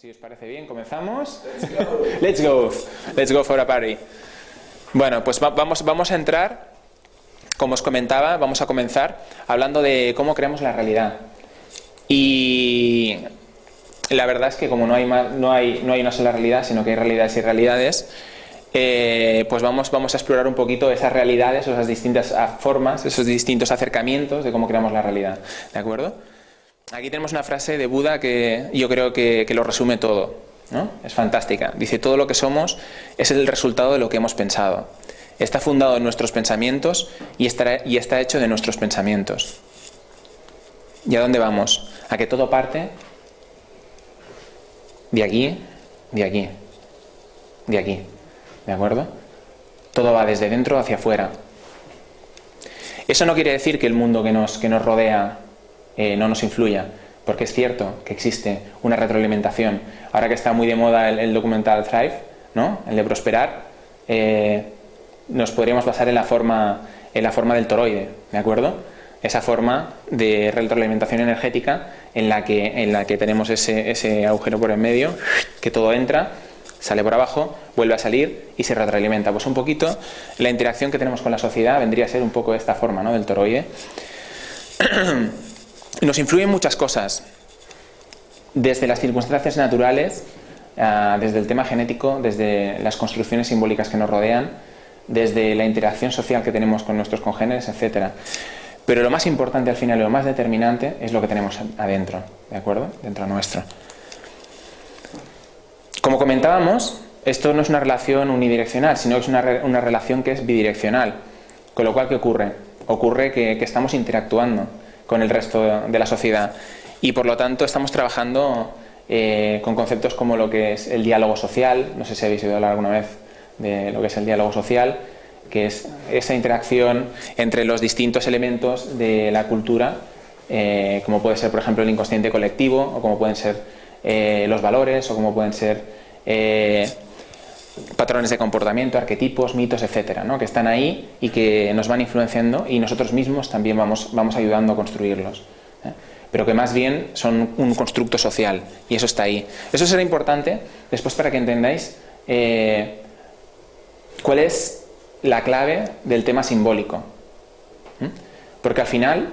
Si os parece bien, comenzamos. Let's go. Let's go for a party. Bueno, pues vamos a entrar, como os comentaba, vamos a comenzar hablando de cómo creamos la realidad. Y la verdad es que como no hay una sola realidad, sino que hay realidades y realidades, pues vamos a explorar un poquito esas realidades, esas distintas formas, esos distintos acercamientos de cómo creamos la realidad. ¿De acuerdo? Aquí tenemos una frase de Buda que yo creo que lo resume todo, ¿no? Es fantástica. Dice: todo lo que somos es el resultado de lo que hemos pensado. Está fundado en nuestros pensamientos y está hecho de nuestros pensamientos. ¿Y a dónde vamos? A que todo parte de aquí, de aquí, de aquí. ¿De acuerdo? Todo va desde dentro hacia afuera. Eso no quiere decir que el mundo que nos rodea no nos influya, porque es cierto que existe una retroalimentación. Ahora que está muy de moda el documental Thrive, ¿no? El de prosperar, nos podríamos basar en la forma del toroide, ¿de acuerdo? Esa forma de retroalimentación energética en la que tenemos ese agujero por en medio, que todo entra, sale por abajo, vuelve a salir y se retroalimenta. Pues un poquito la interacción que tenemos con la sociedad vendría a ser un poco de esta forma, ¿no? Del toroide. Nos influyen muchas cosas, desde las circunstancias naturales, desde el tema genético, desde las construcciones simbólicas que nos rodean, desde la interacción social que tenemos con nuestros congéneres, etc. Pero lo más importante al final y lo más determinante es lo que tenemos adentro, ¿de acuerdo? Dentro nuestro. Como comentábamos, esto no es una relación unidireccional, sino que es una relación que es bidireccional. Con lo cual, ¿qué ocurre? Ocurre que estamos interactuando con el resto de la sociedad y por lo tanto estamos trabajando con conceptos como lo que es el diálogo social. No sé si habéis oído hablar alguna vez de lo que es el diálogo social, que es esa interacción entre los distintos elementos de la cultura, como puede ser por ejemplo el inconsciente colectivo, o como pueden ser los valores, o como pueden ser patrones de comportamiento, arquetipos, mitos, etcétera, ¿no? Que están ahí y que nos van influenciando y nosotros mismos también vamos ayudando a construirlos, ¿eh? Pero que más bien son un constructo social y eso está ahí. Eso será importante después para que entendáis cuál es la clave del tema simbólico, porque al final,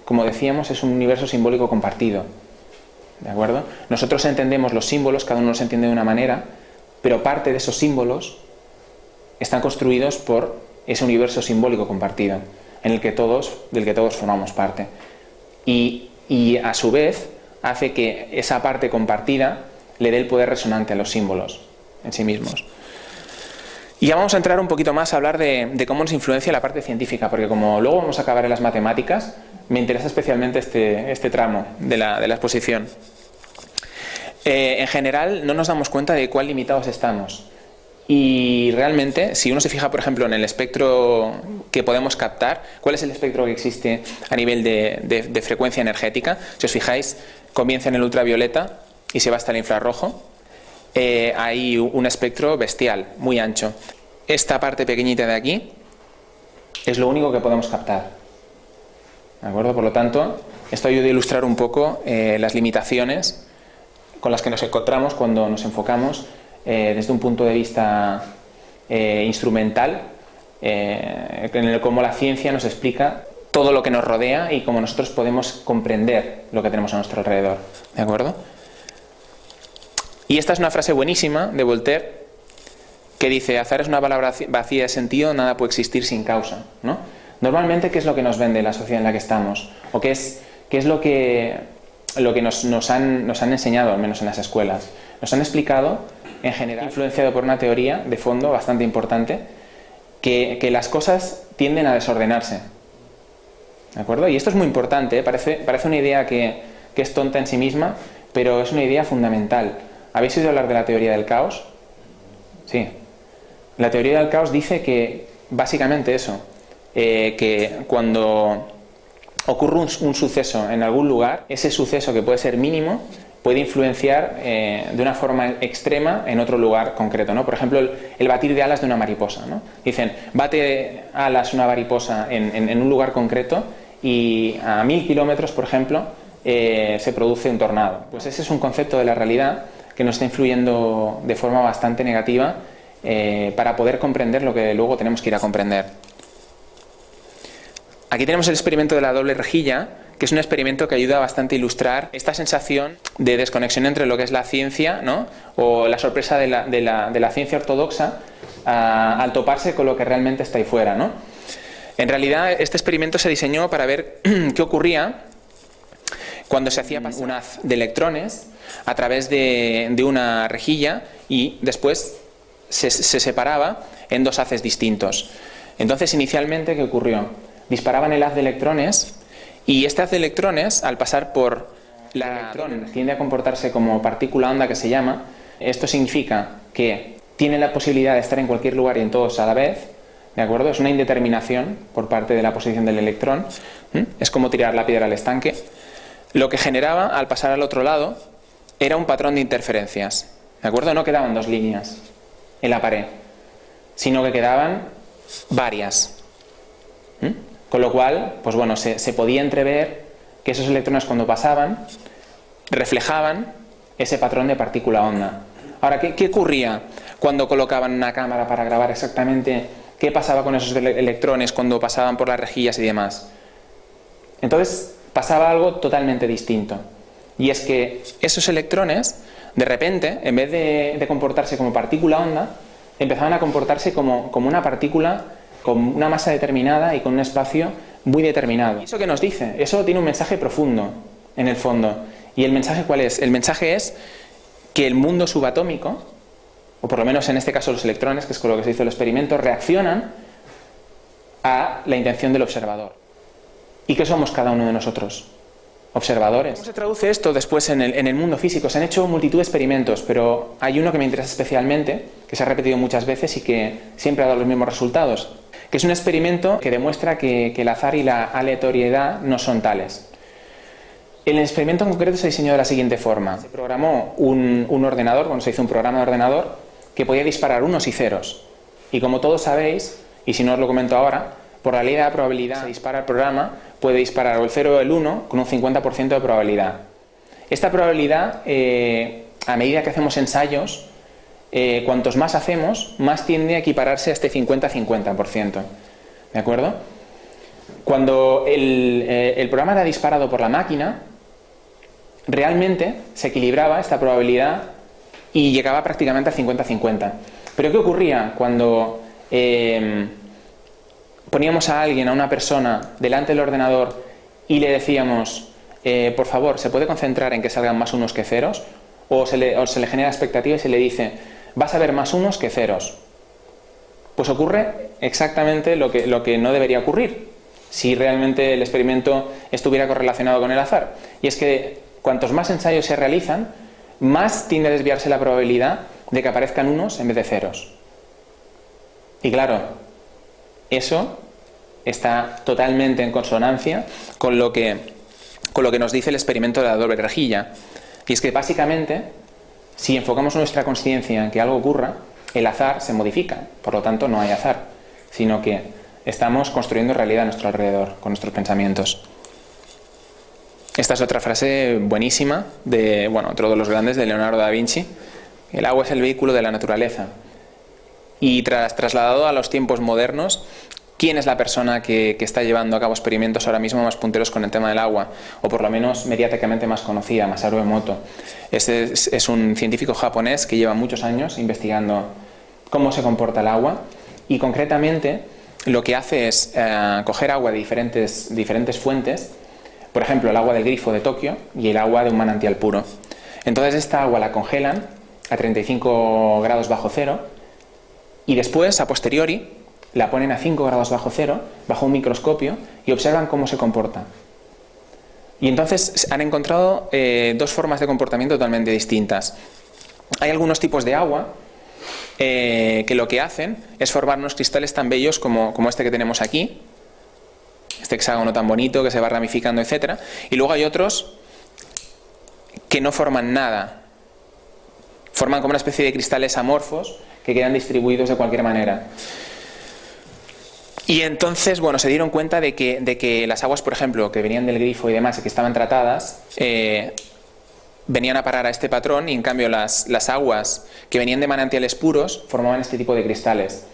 como decíamos, es un universo simbólico compartido, ¿de acuerdo? Nosotros entendemos los símbolos, cada uno los entiende de una manera, pero parte de esos símbolos están construidos por ese universo simbólico compartido, del que todos formamos parte. Y a su vez hace que esa parte compartida le dé el poder resonante a los símbolos en sí mismos. Y ya vamos a entrar un poquito más a hablar de cómo nos influencia la parte científica, porque como luego vamos a acabar en las matemáticas, me interesa especialmente este tramo de la exposición. En general no nos damos cuenta de cuán limitados estamos y realmente si uno se fija por ejemplo en el espectro que podemos captar, ¿cuál es el espectro que existe a nivel de frecuencia energética? Si os fijáis, comienza en el ultravioleta y se va hasta el infrarrojo. Hay un espectro bestial, muy ancho. Esta parte pequeñita de aquí es lo único que podemos captar, ¿de acuerdo? Por lo tanto, esto ayuda a ilustrar un poco las limitaciones con las que nos encontramos cuando nos enfocamos desde un punto de vista instrumental, en el cómo la ciencia nos explica todo lo que nos rodea y cómo nosotros podemos comprender lo que tenemos a nuestro alrededor, ¿de acuerdo? Y esta es una frase buenísima de Voltaire que dice: azar es una palabra vacía de sentido, nada puede existir sin causa, ¿no? Normalmente, ¿qué es lo que nos vende la sociedad en la que estamos? ¿O qué es lo que nos han enseñado, al menos en las escuelas? Nos han explicado, en general, influenciado por una teoría de fondo bastante importante, que las cosas tienden a desordenarse, ¿de acuerdo? Y esto es muy importante, ¿eh? Parece una idea que es tonta en sí misma, pero es una idea fundamental. ¿Habéis oído hablar de la teoría del caos? Sí. La teoría del caos dice que, básicamente eso, que cuando ocurre un suceso en algún lugar, ese suceso, que puede ser mínimo, puede influenciar de una forma extrema en otro lugar concreto, ¿no? Por ejemplo, el batir de alas de una mariposa, ¿no? Dicen, bate alas una mariposa en un lugar concreto y a 1000 kilómetros, por ejemplo, se produce un tornado. Pues ese es un concepto de la realidad que que nos está influyendo de forma bastante negativa para poder comprender lo que luego tenemos que ir a comprender. Aquí tenemos el experimento de la doble rejilla, que es un experimento que ayuda bastante a ilustrar esta sensación de desconexión entre lo que es la ciencia, ¿no?, o la sorpresa de la ciencia ortodoxa al toparse con lo que realmente está ahí fuera, ¿no? En realidad, este experimento se diseñó para ver qué ocurría cuando se hacía pasar un haz de electrones a través de una rejilla y después se separaba en dos haces distintos. Entonces, inicialmente, ¿qué ocurrió? Disparaban el haz de electrones y este haz de electrones, al pasar por el electrón, tiende a comportarse como partícula onda, que se llama. Esto significa que tiene la posibilidad de estar en cualquier lugar y en todos a la vez, ¿de acuerdo? Es una indeterminación por parte de la posición del electrón. Es como tirar la piedra al estanque. Lo que generaba, al pasar al otro lado, era un patrón de interferencias, ¿de acuerdo? No quedaban dos líneas en la pared, sino que quedaban varias. Con lo cual, pues bueno, se podía entrever que esos electrones, cuando pasaban, reflejaban ese patrón de partícula onda. Ahora, ¿qué ocurría cuando colocaban una cámara para grabar exactamente qué pasaba con esos electrones cuando pasaban por las rejillas y demás? Entonces, pasaba algo totalmente distinto. Y es que esos electrones, de repente, en vez de comportarse como partícula onda, empezaban a comportarse como una partícula con una masa determinada y con un espacio muy determinado. ¿Y eso qué nos dice? Eso tiene un mensaje profundo, en el fondo. ¿Y el mensaje cuál es? El mensaje es que el mundo subatómico, o por lo menos en este caso los electrones, que es con lo que se hizo el experimento, reaccionan a la intención del observador. ¿Y qué somos cada uno de nosotros? Observadores. ¿Cómo se traduce esto después en el mundo físico? Se han hecho multitud de experimentos, pero hay uno que me interesa especialmente, que se ha repetido muchas veces y que siempre ha dado los mismos resultados, que es un experimento que demuestra que el azar y la aleatoriedad no son tales. El experimento en concreto se diseñó de la siguiente forma. Se programó un ordenador, se hizo un programa de ordenador que podía disparar unos y ceros. Y como todos sabéis, y si no os lo comento ahora, por la ley de la probabilidad se dispara el programa, puede disparar o el 0 o el 1 con un 50% de probabilidad. Esta probabilidad, a medida que hacemos ensayos, cuantos más hacemos, más tiende a equipararse a este 50-50%. ¿De acuerdo? Cuando el programa era disparado por la máquina, realmente se equilibraba esta probabilidad y llegaba prácticamente al 50-50. Pero ¿qué ocurría cuando poníamos a alguien, a una persona, delante del ordenador y le decíamos, por favor, ¿se puede concentrar en que salgan más unos que ceros? O se le genera expectativa y se le dice, vas a ver más unos que ceros. Pues ocurre exactamente lo que no debería ocurrir si realmente el experimento estuviera correlacionado con el azar. Y es que cuantos más ensayos se realizan, más tiende a desviarse la probabilidad de que aparezcan unos en vez de ceros. Y claro, eso está totalmente en consonancia con lo que nos dice el experimento de la doble rejilla. Y es que básicamente, si enfocamos nuestra consciencia en que algo ocurra, el azar se modifica. Por lo tanto, no hay azar, sino que estamos construyendo realidad a nuestro alrededor con nuestros pensamientos. Esta es otra frase buenísima de, otro de los grandes, de Leonardo da Vinci. El agua es el vehículo de la naturaleza. Y trasladado a los tiempos modernos, ¿quién es la persona que está llevando a cabo experimentos ahora mismo más punteros con el tema del agua? O por lo menos mediáticamente más conocida, Masaru Emoto. Este es un científico japonés que lleva muchos años investigando cómo se comporta el agua y concretamente lo que hace es coger agua de diferentes fuentes, por ejemplo el agua del grifo de Tokio y el agua de un manantial puro. Entonces esta agua la congelan a 35 grados bajo cero y después, a posteriori, la ponen a 5 grados bajo cero, bajo un microscopio, y observan cómo se comporta. Y entonces han encontrado dos formas de comportamiento totalmente distintas. Hay algunos tipos de agua que lo que hacen es formar unos cristales tan bellos como este que tenemos aquí, este hexágono tan bonito que se va ramificando, etc. Y luego hay otros que no forman nada. Forman como una especie de cristales amorfos que quedan distribuidos de cualquier manera. Y entonces, se dieron cuenta de que las aguas, por ejemplo, que venían del grifo y demás y que estaban tratadas, venían a parar a este patrón y en cambio las aguas que venían de manantiales puros formaban este tipo de cristales.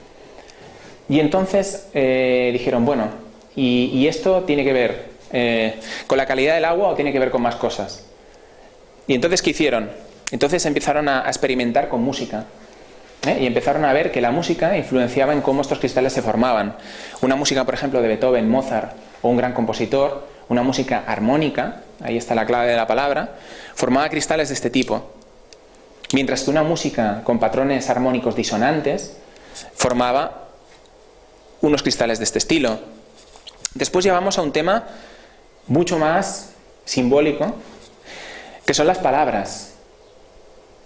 Y entonces dijeron, bueno, ¿y esto tiene que ver con la calidad del agua o tiene que ver con más cosas? Y entonces, ¿qué hicieron? Entonces empezaron a experimentar con música. Y empezaron a ver que la música influenciaba en cómo estos cristales se formaban. Una música, por ejemplo, de Beethoven, Mozart o un gran compositor, una música armónica, ahí está la clave de la palabra, formaba cristales de este tipo. Mientras que una música con patrones armónicos disonantes formaba unos cristales de este estilo. Después llevamos a un tema mucho más simbólico, que son las palabras.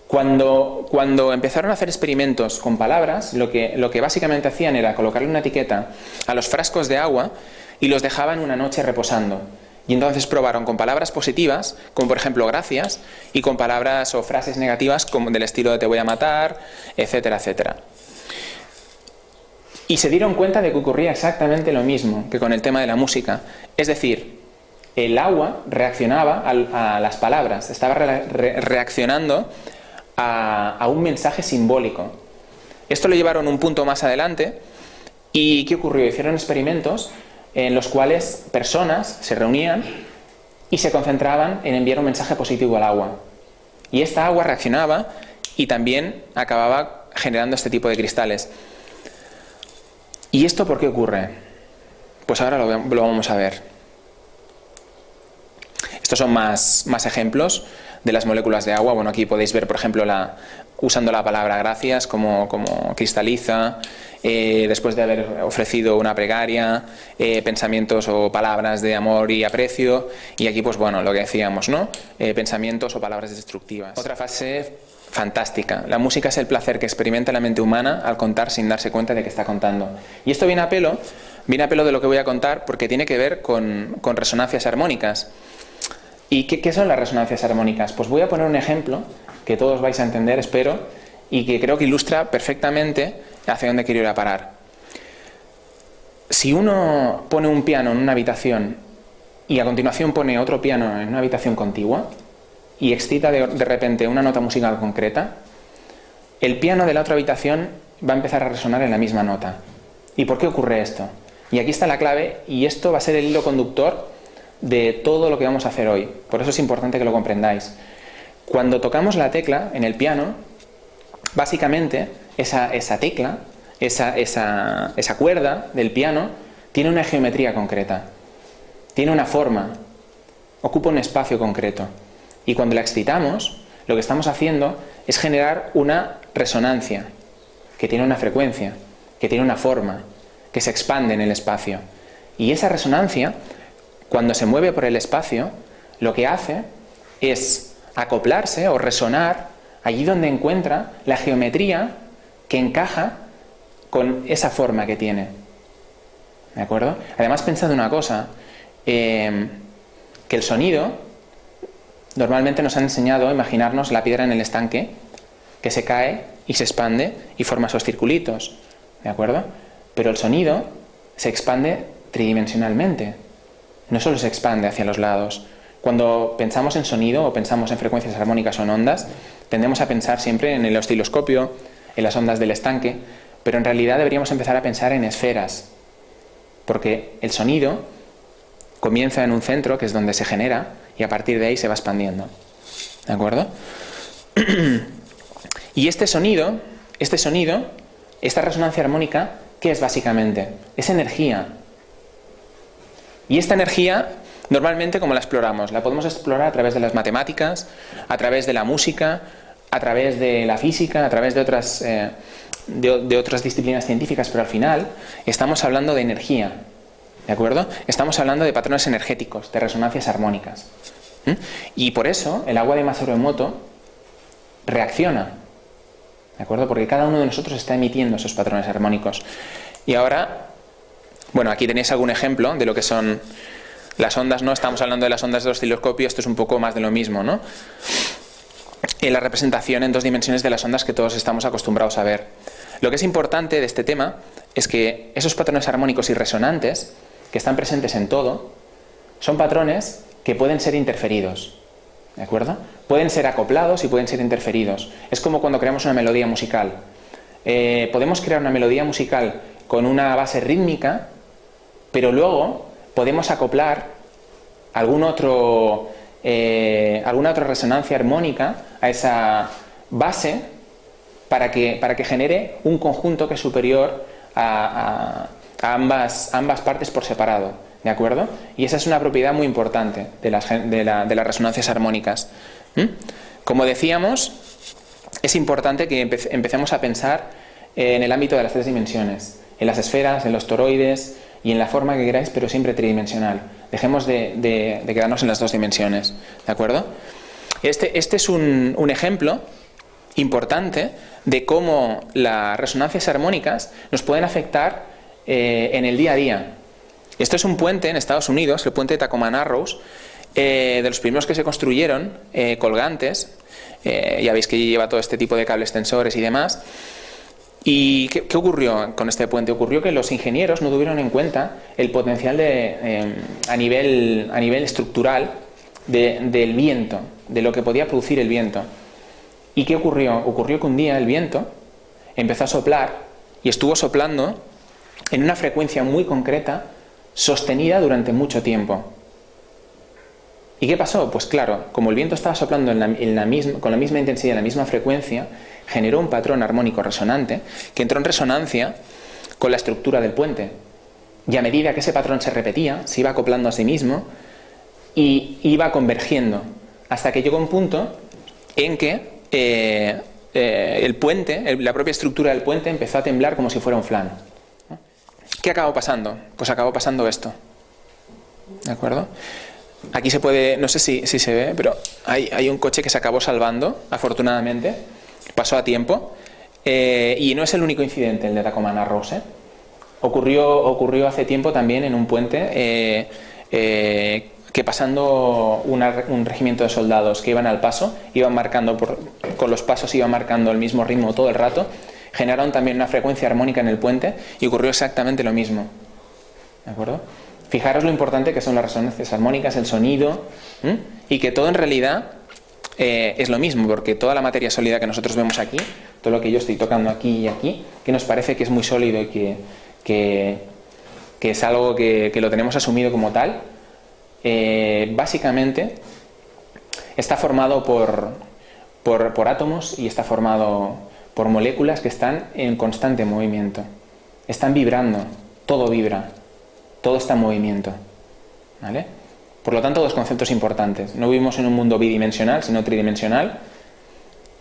Cuando empezaron a hacer experimentos con palabras, lo que básicamente hacían era colocarle una etiqueta a los frascos de agua y los dejaban una noche reposando. Y entonces probaron con palabras positivas, como por ejemplo gracias, y con palabras o frases negativas como del estilo de te voy a matar, etcétera, etcétera. Y se dieron cuenta de que ocurría exactamente lo mismo que con el tema de la música. Es decir, el agua reaccionaba a las palabras, estaba reaccionando a un mensaje simbólico. Esto lo llevaron un punto más adelante. ¿Y qué ocurrió? Hicieron experimentos en los cuales personas se reunían y se concentraban en enviar un mensaje positivo al agua. Y esta agua reaccionaba y también acababa generando este tipo de cristales. ¿Y esto por qué ocurre? Pues ahora lo vamos a ver. Estos son más ejemplos de las moléculas de agua. Bueno, aquí podéis ver, por ejemplo, usando la palabra gracias, como cristaliza, después de haber ofrecido una plegaria, pensamientos o palabras de amor y aprecio. Y aquí, pues bueno, lo que decíamos, ¿no? Pensamientos o palabras destructivas. Otra fase fantástica. La música es el placer que experimenta la mente humana al contar sin darse cuenta de que está contando. Y esto viene a pelo de lo que voy a contar, porque tiene que ver con resonancias armónicas. ¿Y qué son las resonancias armónicas? Pues voy a poner un ejemplo que todos vais a entender, espero, y que creo que ilustra perfectamente hacia dónde quiero ir a parar. Si uno pone un piano en una habitación y a continuación pone otro piano en una habitación contigua y excita de repente una nota musical concreta, el piano de la otra habitación va a empezar a resonar en la misma nota. ¿Y por qué ocurre esto? Y aquí está la clave, y esto va a ser el hilo conductor de todo lo que vamos a hacer hoy. Por eso es importante que lo comprendáis. Cuando tocamos la tecla en el piano, básicamente esa tecla, esa cuerda del piano, tiene una geometría concreta, tiene una forma, ocupa un espacio concreto. Y cuando la excitamos, lo que estamos haciendo es generar una resonancia, que tiene una frecuencia, que tiene una forma, que se expande en el espacio. Y esa resonancia, cuando se mueve por el espacio, lo que hace es acoplarse o resonar allí donde encuentra la geometría que encaja con esa forma que tiene. ¿De acuerdo? Además, pensad una cosa, que el sonido, normalmente nos han enseñado a imaginarnos la piedra en el estanque, que se cae y se expande y forma esos circulitos. ¿De acuerdo? Pero el sonido se expande tridimensionalmente. No solo se expande hacia los lados. Cuando pensamos en sonido o pensamos en frecuencias armónicas o en ondas, tendemos a pensar siempre en el osciloscopio, en las ondas del estanque, pero en realidad deberíamos empezar a pensar en esferas, porque el sonido comienza en un centro, que es donde se genera, y a partir de ahí se va expandiendo. ¿De acuerdo? Y este sonido, esta resonancia armónica, ¿qué es básicamente? Es energía. Y esta energía, normalmente, ¿cómo la exploramos? La podemos explorar a través de las matemáticas, a través de la música, a través de la física, a través de otras disciplinas científicas, pero al final estamos hablando de energía. ¿De acuerdo? Estamos hablando de patrones energéticos, de resonancias armónicas. Y por eso el agua de Masaru Emoto reacciona. ¿De acuerdo? Porque cada uno de nosotros está emitiendo esos patrones armónicos. Y ahora, bueno, aquí tenéis algún ejemplo de lo que son las ondas, ¿no? Estamos hablando de las ondas del osciloscopio, esto es un poco más de lo mismo, ¿no? La representación en 2 dimensiones de las ondas que todos estamos acostumbrados a ver. Lo que es importante de este tema es que esos patrones armónicos y resonantes, que están presentes en todo, son patrones que pueden ser interferidos. ¿de acuerdo? Pueden ser acoplados y pueden ser interferidos. Es como cuando creamos una melodía musical. Podemos crear una melodía musical con una base rítmica, pero luego podemos acoplar alguna otra resonancia armónica a esa base para que genere un conjunto que es superior a ambas partes por separado, ¿de acuerdo? Y esa es una propiedad muy importante de las resonancias armónicas. Como decíamos, es importante que empecemos a pensar en el ámbito de las 3 dimensiones, en las esferas, en los toroides y en la forma que queráis, pero siempre tridimensional. Dejemos de quedarnos en las 2 dimensiones, ¿de acuerdo? Este es un ejemplo importante de cómo las resonancias armónicas nos pueden afectar en el día a día. Esto es un puente en Estados Unidos, el puente de Tacoma Narrows, de los primeros que se construyeron, colgantes. Ya veis que lleva todo este tipo de cables tensores y demás. ¿Y qué ocurrió con este puente? Ocurrió que los ingenieros no tuvieron en cuenta el potencial a nivel estructural del viento, de lo que podía producir el viento. ¿Y qué ocurrió? Ocurrió que un día el viento empezó a soplar y estuvo soplando en una frecuencia muy concreta, sostenida durante mucho tiempo. ¿Y qué pasó? Pues claro, como el viento estaba soplando con la misma intensidad, la misma frecuencia, generó un patrón armónico resonante que entró en resonancia con la estructura del puente. Y a medida que ese patrón se repetía, se iba acoplando a sí mismo y iba convergiendo, hasta que llegó un punto en que el puente, la propia estructura del puente empezó a temblar como si fuera un flan. ¿Qué acabó pasando? Pues acabó pasando esto. ¿De acuerdo? Aquí se puede, no sé si se ve, pero hay un coche que se acabó salvando, afortunadamente, pasó a tiempo, y no es el único incidente el de Tacoma Narrows. Ocurrió hace tiempo también en un puente que pasando un regimiento de soldados que iban al paso, iban marcando con los pasos iban marcando el mismo ritmo todo el rato, generaron también una frecuencia armónica en el puente y ocurrió exactamente lo mismo. ¿De acuerdo? Fijaros lo importante que son las resonancias armónicas, el sonido, y que todo en realidad es lo mismo, porque toda la materia sólida que nosotros vemos aquí, todo lo que yo estoy tocando aquí y aquí, que nos parece que es muy sólido y que es algo que lo tenemos asumido como tal, básicamente está formado por átomos y está formado por moléculas que están en constante movimiento, están vibrando, todo vibra, todo está en movimiento, ¿vale? Por lo tanto, 2 conceptos importantes: no vivimos en un mundo bidimensional, sino tridimensional,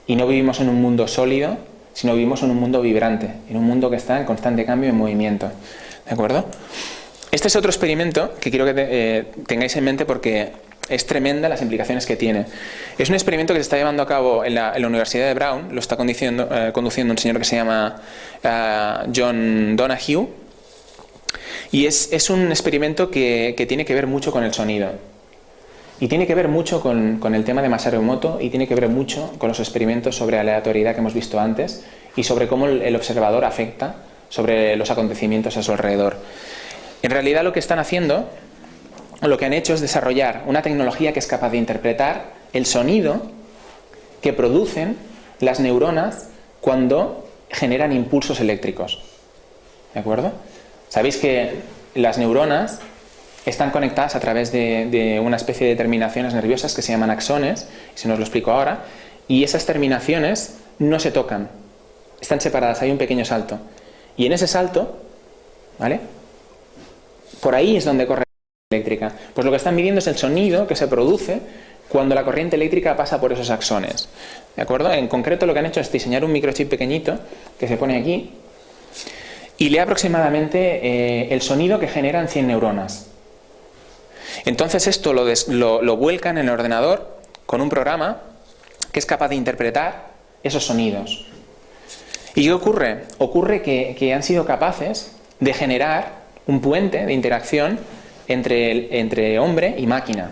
y no vivimos en un mundo sólido, sino vivimos en un mundo vibrante, en un mundo que está en constante cambio y en movimiento, ¿de acuerdo? Este es otro experimento que quiero que tengáis en mente porque es tremenda las implicaciones que tiene. Es un experimento que se está llevando a cabo en la Universidad de Brown, lo está conduciendo un señor que se llama John Donahue, y es un experimento que tiene que ver mucho con el sonido. Y tiene que ver mucho con el tema de Masaru Emoto, y tiene que ver mucho con los experimentos sobre aleatoriedad que hemos visto antes y sobre cómo el observador afecta sobre los acontecimientos a su alrededor. En realidad lo que están haciendo, o lo que han hecho, es desarrollar una tecnología que es capaz de interpretar el sonido que producen las neuronas cuando generan impulsos eléctricos. ¿De acuerdo? Sabéis que las neuronas están conectadas a través de una especie de terminaciones nerviosas que se llaman axones, y se nos lo explico ahora, y esas terminaciones no se tocan, están separadas, hay un pequeño salto. Y en ese salto, ¿vale?, por ahí es donde corre la eléctrica. Pues lo que están midiendo es el sonido que se produce cuando la corriente eléctrica pasa por esos axones. ¿De acuerdo? En concreto lo que han hecho es diseñar un microchip pequeñito que se pone aquí y lee aproximadamente el sonido que generan 100 neuronas. Entonces esto lo vuelcan en el ordenador con un programa que es capaz de interpretar esos sonidos. ¿Y qué ocurre? Ocurre que han sido capaces de generar un puente de interacción entre hombre y máquina.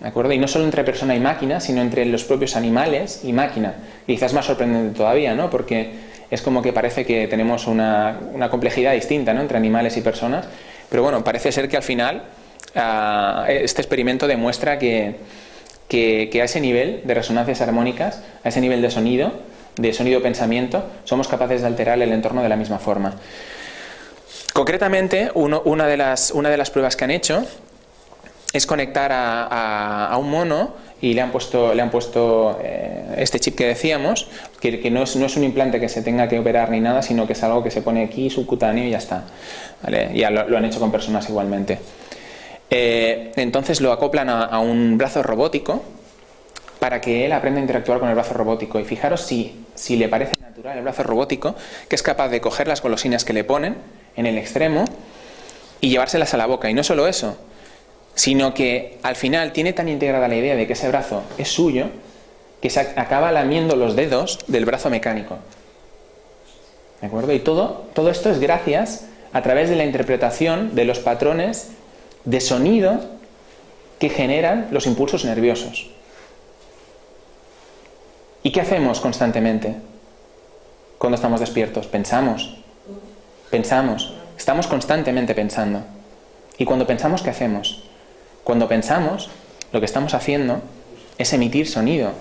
¿De acuerdo? Y no solo entre persona y máquina, sino entre los propios animales y máquina. Y quizás más sorprendente todavía, ¿no? Porque es como que parece que tenemos una complejidad distinta, ¿no?, entre animales y personas. Pero bueno, parece ser que al final este experimento demuestra que que a ese nivel de resonancias armónicas, a ese nivel de sonido-pensamiento, somos capaces de alterar el entorno de la misma forma. Concretamente, una de las pruebas que han hecho es conectar a un mono y le han puesto este chip que decíamos, que no es un implante que se tenga que operar ni nada, sino que es algo que se pone aquí subcutáneo y ya está, ¿vale? Ya lo han hecho con personas igualmente. Entonces lo acoplan a un brazo robótico para que él aprenda a interactuar con el brazo robótico. Y fijaros si le parece natural el brazo robótico, que es capaz de coger las golosinas que le ponen en el extremo y llevárselas a la boca. Y no solo eso, sino que al final tiene tan integrada la idea de que ese brazo es suyo, que se acaba lamiendo los dedos del brazo mecánico. ¿De acuerdo? Y todo esto es gracias a través de la interpretación de los patrones de sonido que generan los impulsos nerviosos. ¿Y qué hacemos constantemente cuando estamos despiertos? Pensamos, estamos constantemente pensando. Y cuando pensamos, ¿qué hacemos? Cuando pensamos, lo que estamos haciendo es emitir sonido.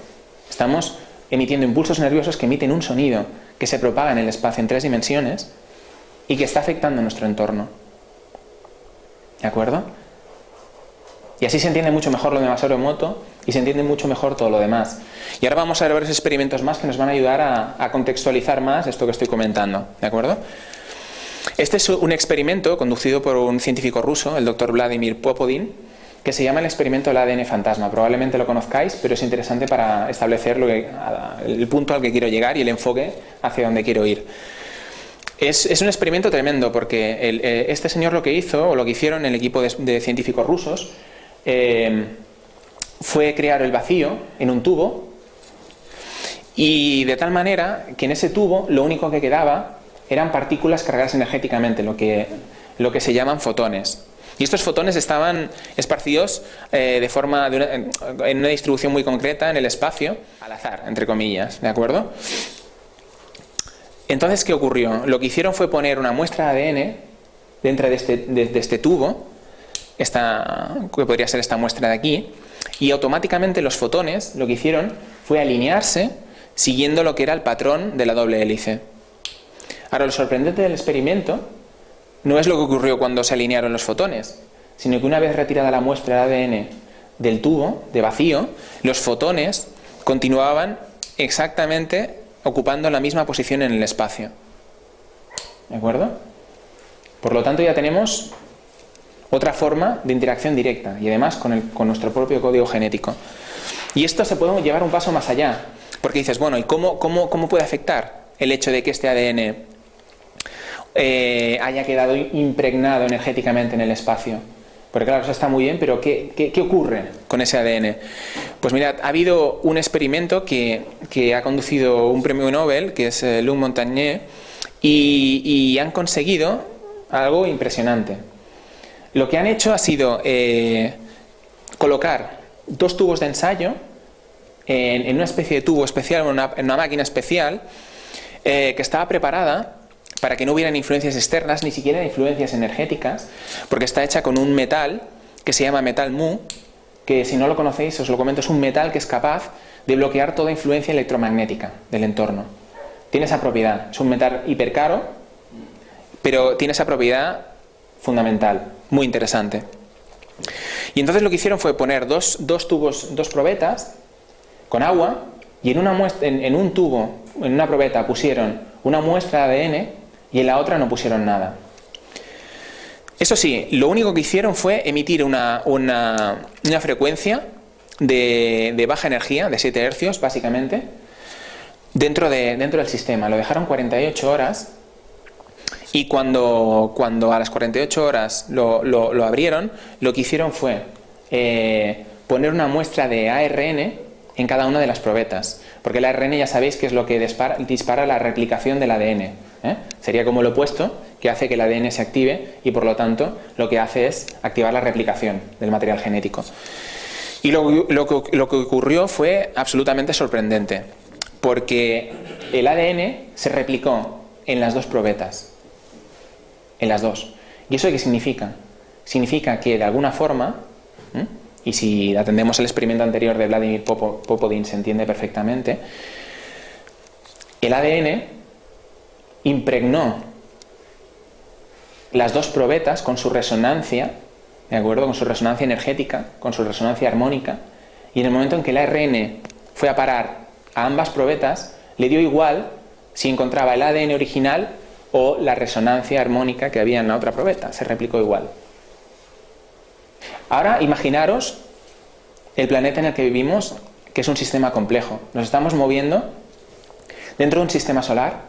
Estamos emitiendo impulsos nerviosos que emiten un sonido que se propaga en el espacio en 3 dimensiones y que está afectando nuestro entorno. ¿De acuerdo? Y así se entiende mucho mejor lo de Masaru Emoto y se entiende mucho mejor todo lo demás. Y ahora vamos a ver varios experimentos más que nos van a ayudar a contextualizar más esto que estoy comentando. ¿De acuerdo? Este es un experimento conducido por un científico ruso, el doctor Vladimir Popodin, que se llama el experimento del ADN fantasma. Probablemente lo conozcáis, pero es interesante para establecer el punto al que quiero llegar y el enfoque hacia donde quiero ir. Es un experimento tremendo porque este señor lo que hizo, o lo que hicieron el equipo de científicos rusos, fue crear el vacío en un tubo, y de tal manera que en ese tubo lo único que quedaba eran partículas cargadas energéticamente, lo que se llaman fotones. Y estos fotones estaban esparcidos en una distribución muy concreta en el espacio, al azar, entre comillas, ¿de acuerdo? Entonces, ¿qué ocurrió? Lo que hicieron fue poner una muestra de ADN dentro de este tubo, que podría ser esta muestra de aquí, y automáticamente los fotones lo que hicieron fue alinearse siguiendo lo que era el patrón de la doble hélice. Ahora, lo sorprendente del experimento no es lo que ocurrió cuando se alinearon los fotones, sino que una vez retirada la muestra de ADN del tubo, de vacío, los fotones continuaban exactamente ocupando la misma posición en el espacio. ¿De acuerdo? Por lo tanto, ya tenemos otra forma de interacción directa y además con nuestro propio código genético. Y esto se puede llevar un paso más allá, porque dices, bueno, ¿y cómo puede afectar el hecho de que este ADN haya quedado impregnado energéticamente en el espacio? Porque claro, eso está muy bien, pero ¿qué ocurre con ese ADN? Pues mirad, ha habido un experimento que ha conducido un premio Nobel, que es Luc Montagnier, y han conseguido algo impresionante. Lo que han hecho ha sido colocar 2 tubos de ensayo en una especie de tubo especial, en una máquina especial, que estaba preparada para que no hubieran influencias externas, ni siquiera influencias energéticas, porque está hecha con un metal que se llama metal mu, que si no lo conocéis, os lo comento, es un metal que es capaz de bloquear toda influencia electromagnética del entorno. Tiene esa propiedad, es un metal hipercaro, pero tiene esa propiedad fundamental, muy interesante. Y entonces lo que hicieron fue poner dos probetas con agua, y en un tubo, en una probeta, pusieron una muestra de ADN y en la otra no pusieron nada. Eso sí, lo único que hicieron fue emitir una frecuencia de baja energía, de 7 hercios básicamente, dentro del sistema. Lo dejaron 48 horas y cuando a las 48 horas lo abrieron, lo que hicieron fue poner una muestra de ARN en cada una de las probetas, porque el ARN ya sabéis que es lo que dispara la replicación del ADN. Sería como lo opuesto, que hace que el ADN se active y por lo tanto lo que hace es activar la replicación del material genético. Y lo que ocurrió fue absolutamente sorprendente, porque el ADN se replicó en las 2 probetas, en las 2. ¿Y eso qué significa? Significa que de alguna forma y si atendemos el experimento anterior de Vladimir Popovin se entiende perfectamente, el ADN impregnó las dos probetas con su resonancia, ¿de acuerdo? Con su resonancia energética, con su resonancia armónica, y en el momento en que el ARN fue a parar a ambas probetas, le dio igual si encontraba el ADN original o la resonancia armónica que había en la otra probeta, se replicó igual. Ahora imaginaros el planeta en el que vivimos, que es un sistema complejo. Nos estamos moviendo dentro de un sistema solar,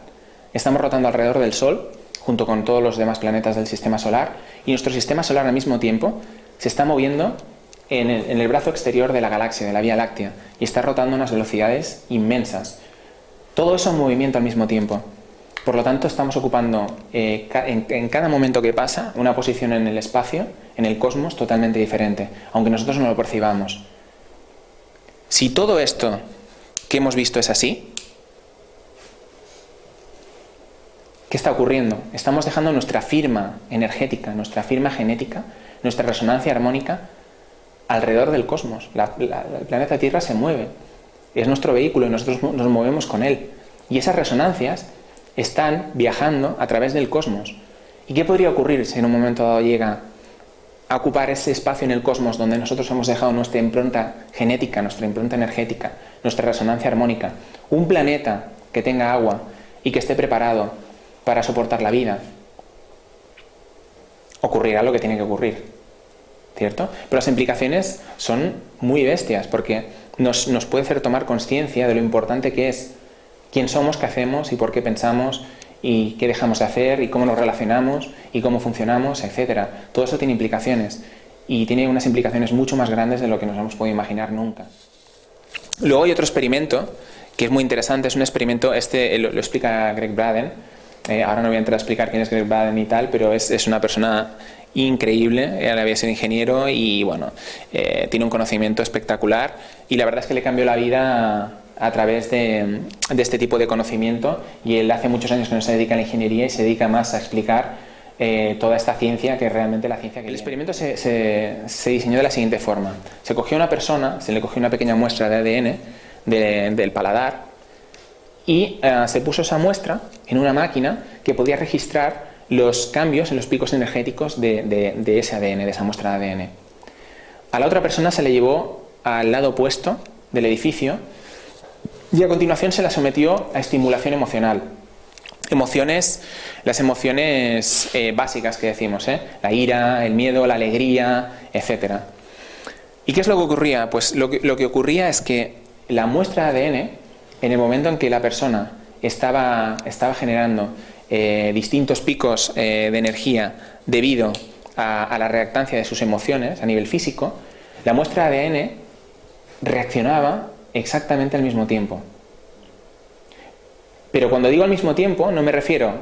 estamos rotando alrededor del Sol, junto con todos los demás planetas del sistema solar, y nuestro sistema solar al mismo tiempo se está moviendo en el brazo exterior de la galaxia, de la Vía Láctea, y está rotando a unas velocidades inmensas. Todo eso en movimiento al mismo tiempo. Por lo tanto, estamos ocupando en cada momento que pasa una posición en el espacio, en el cosmos, totalmente diferente, aunque nosotros no lo percibamos. Si todo esto que hemos visto es así, ¿qué está ocurriendo? Estamos dejando nuestra firma energética, nuestra firma genética, nuestra resonancia armónica alrededor del cosmos. El planeta Tierra se mueve, es nuestro vehículo y nosotros nos movemos con él. Y esas resonancias están viajando a través del cosmos. ¿Y qué podría ocurrir si en un momento dado llega a ocupar ese espacio en el cosmos donde nosotros hemos dejado nuestra impronta genética, nuestra impronta energética, nuestra resonancia armónica? Un planeta que tenga agua y que esté preparado para soportar la vida. Ocurrirá lo que tiene que ocurrir, ¿cierto? Pero las implicaciones son muy bestias, porque nos puede hacer tomar conciencia de lo importante que es quién somos, qué hacemos y por qué pensamos y qué dejamos de hacer y cómo nos relacionamos y cómo funcionamos, etcétera. Todo eso tiene implicaciones y tiene unas implicaciones mucho más grandes de lo que nos hemos podido imaginar nunca. Luego hay otro experimento que es muy interesante, es un experimento, lo explica Greg Braden. Ahora no voy a entrar a explicar quién es Greg Braden y tal, pero es una persona increíble. Él había sido ingeniero y bueno, tiene un conocimiento espectacular y la verdad es que le cambió la vida a través de este tipo de conocimiento, y él hace muchos años que no se dedica a la ingeniería y se dedica más a explicar toda esta ciencia, que es realmente la ciencia que el experimento se diseñó de la siguiente forma. Se cogió una persona, se le cogió una pequeña muestra de ADN del paladar y se puso esa muestra en una máquina que podía registrar los cambios en los picos energéticos de ese ADN, de esa muestra de ADN. A la otra persona se le llevó al lado opuesto del edificio y a continuación se la sometió a estimulación emocional. Las emociones básicas que decimos, la ira, el miedo, la alegría, etc. ¿Y qué es lo que ocurría? Pues lo que ocurría es que la muestra de ADN, en el momento en que la persona estaba generando distintos picos de energía debido a la reactancia de sus emociones a nivel físico, la muestra de ADN reaccionaba exactamente al mismo tiempo. Pero cuando digo al mismo tiempo, no me refiero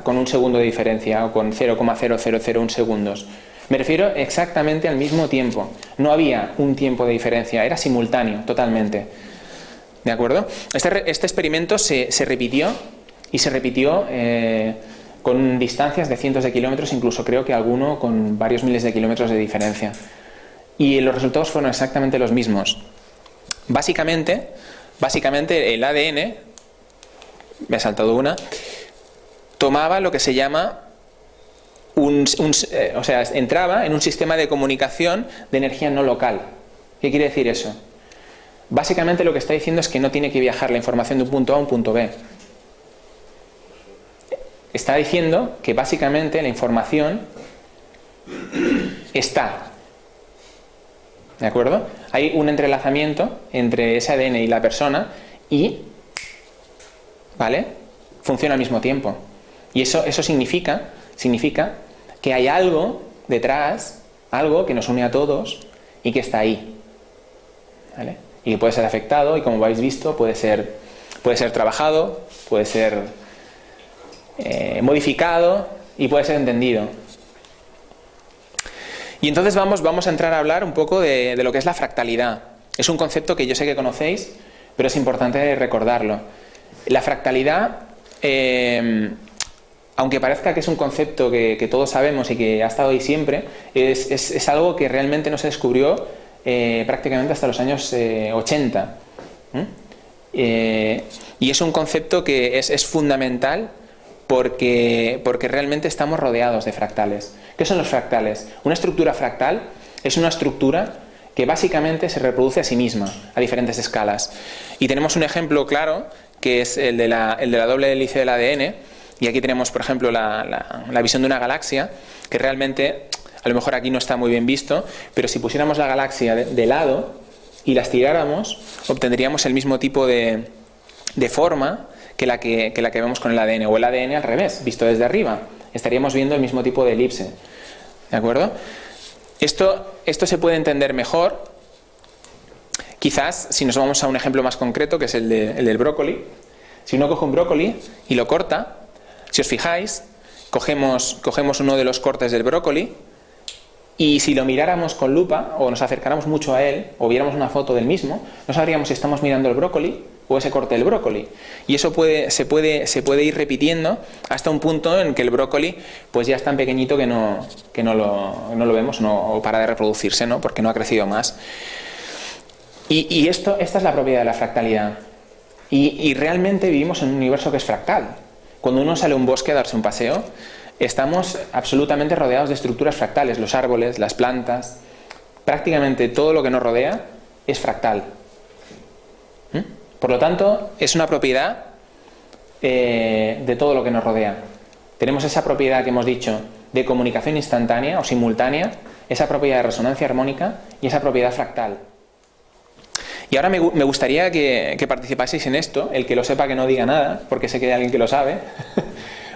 con un segundo de diferencia o con 0,0001 segundos. Me refiero exactamente al mismo tiempo. No había un tiempo de diferencia, era simultáneo, totalmente. ¿De acuerdo? Este experimento se repitió y se repitió con distancias de cientos de kilómetros, incluso creo que alguno con varios miles de kilómetros de diferencia. Y los resultados fueron exactamente los mismos. Básicamente el ADN, me ha saltado una, tomaba lo que se llama entraba en un sistema de comunicación de energía no local. ¿Qué quiere decir eso? Básicamente lo que está diciendo es que no tiene que viajar la información de un punto A a un punto B. Está diciendo que básicamente la información está. ¿De acuerdo? Hay un entrelazamiento entre ese ADN y la persona y, ¿vale?, funciona al mismo tiempo. Y eso significa que hay algo detrás, algo que nos une a todos y que está ahí, ¿vale? Y que puede ser afectado y, como habéis visto, puede ser trabajado, puede ser modificado y puede ser entendido. Y entonces vamos a entrar a hablar un poco de lo que es la fractalidad. Es un concepto que yo sé que conocéis, pero es importante recordarlo. La fractalidad, aunque parezca que es un concepto que todos sabemos y que ha estado ahí siempre, es algo que realmente no se descubrió prácticamente hasta los años 80. Y es un concepto que es fundamental porque realmente estamos rodeados de fractales. ¿Qué son los fractales? Una estructura fractal es una estructura que básicamente se reproduce a sí misma a diferentes escalas. Y tenemos un ejemplo claro, que es el de la doble hélice del ADN. Y aquí tenemos, por ejemplo, la visión de una galaxia, que realmente, a lo mejor aquí no está muy bien visto, pero si pusiéramos la galaxia de lado y la estiráramos, obtendríamos el mismo tipo de forma que la que vemos con el ADN, o el ADN al revés, visto desde arriba. Estaríamos viendo el mismo tipo de elipse. ¿De acuerdo? Esto se puede entender mejor, quizás, si nos vamos a un ejemplo más concreto, que es el del brócoli. Si uno coge un brócoli y lo corta, si os fijáis, cogemos uno de los cortes del brócoli y si lo miráramos con lupa o nos acercáramos mucho a él o viéramos una foto del mismo, no sabríamos si estamos mirando el brócoli o ese corte del brócoli. Y eso se puede ir repitiendo hasta un punto en que el brócoli pues ya es tan pequeñito que no lo vemos, o para de reproducirse, ¿no? Porque no ha crecido más. Y esta es la propiedad de la fractalidad. Y realmente vivimos en un universo que es fractal. Cuando uno sale a un bosque a darse un paseo, estamos absolutamente rodeados de estructuras fractales. Los árboles, las plantas, prácticamente todo lo que nos rodea es fractal. Por lo tanto, es una propiedad de todo lo que nos rodea. Tenemos esa propiedad que hemos dicho de comunicación instantánea o simultánea, esa propiedad de resonancia armónica y esa propiedad fractal. Y ahora me gustaría que participaseis en esto. El que lo sepa que no diga nada, porque sé que hay alguien que lo sabe,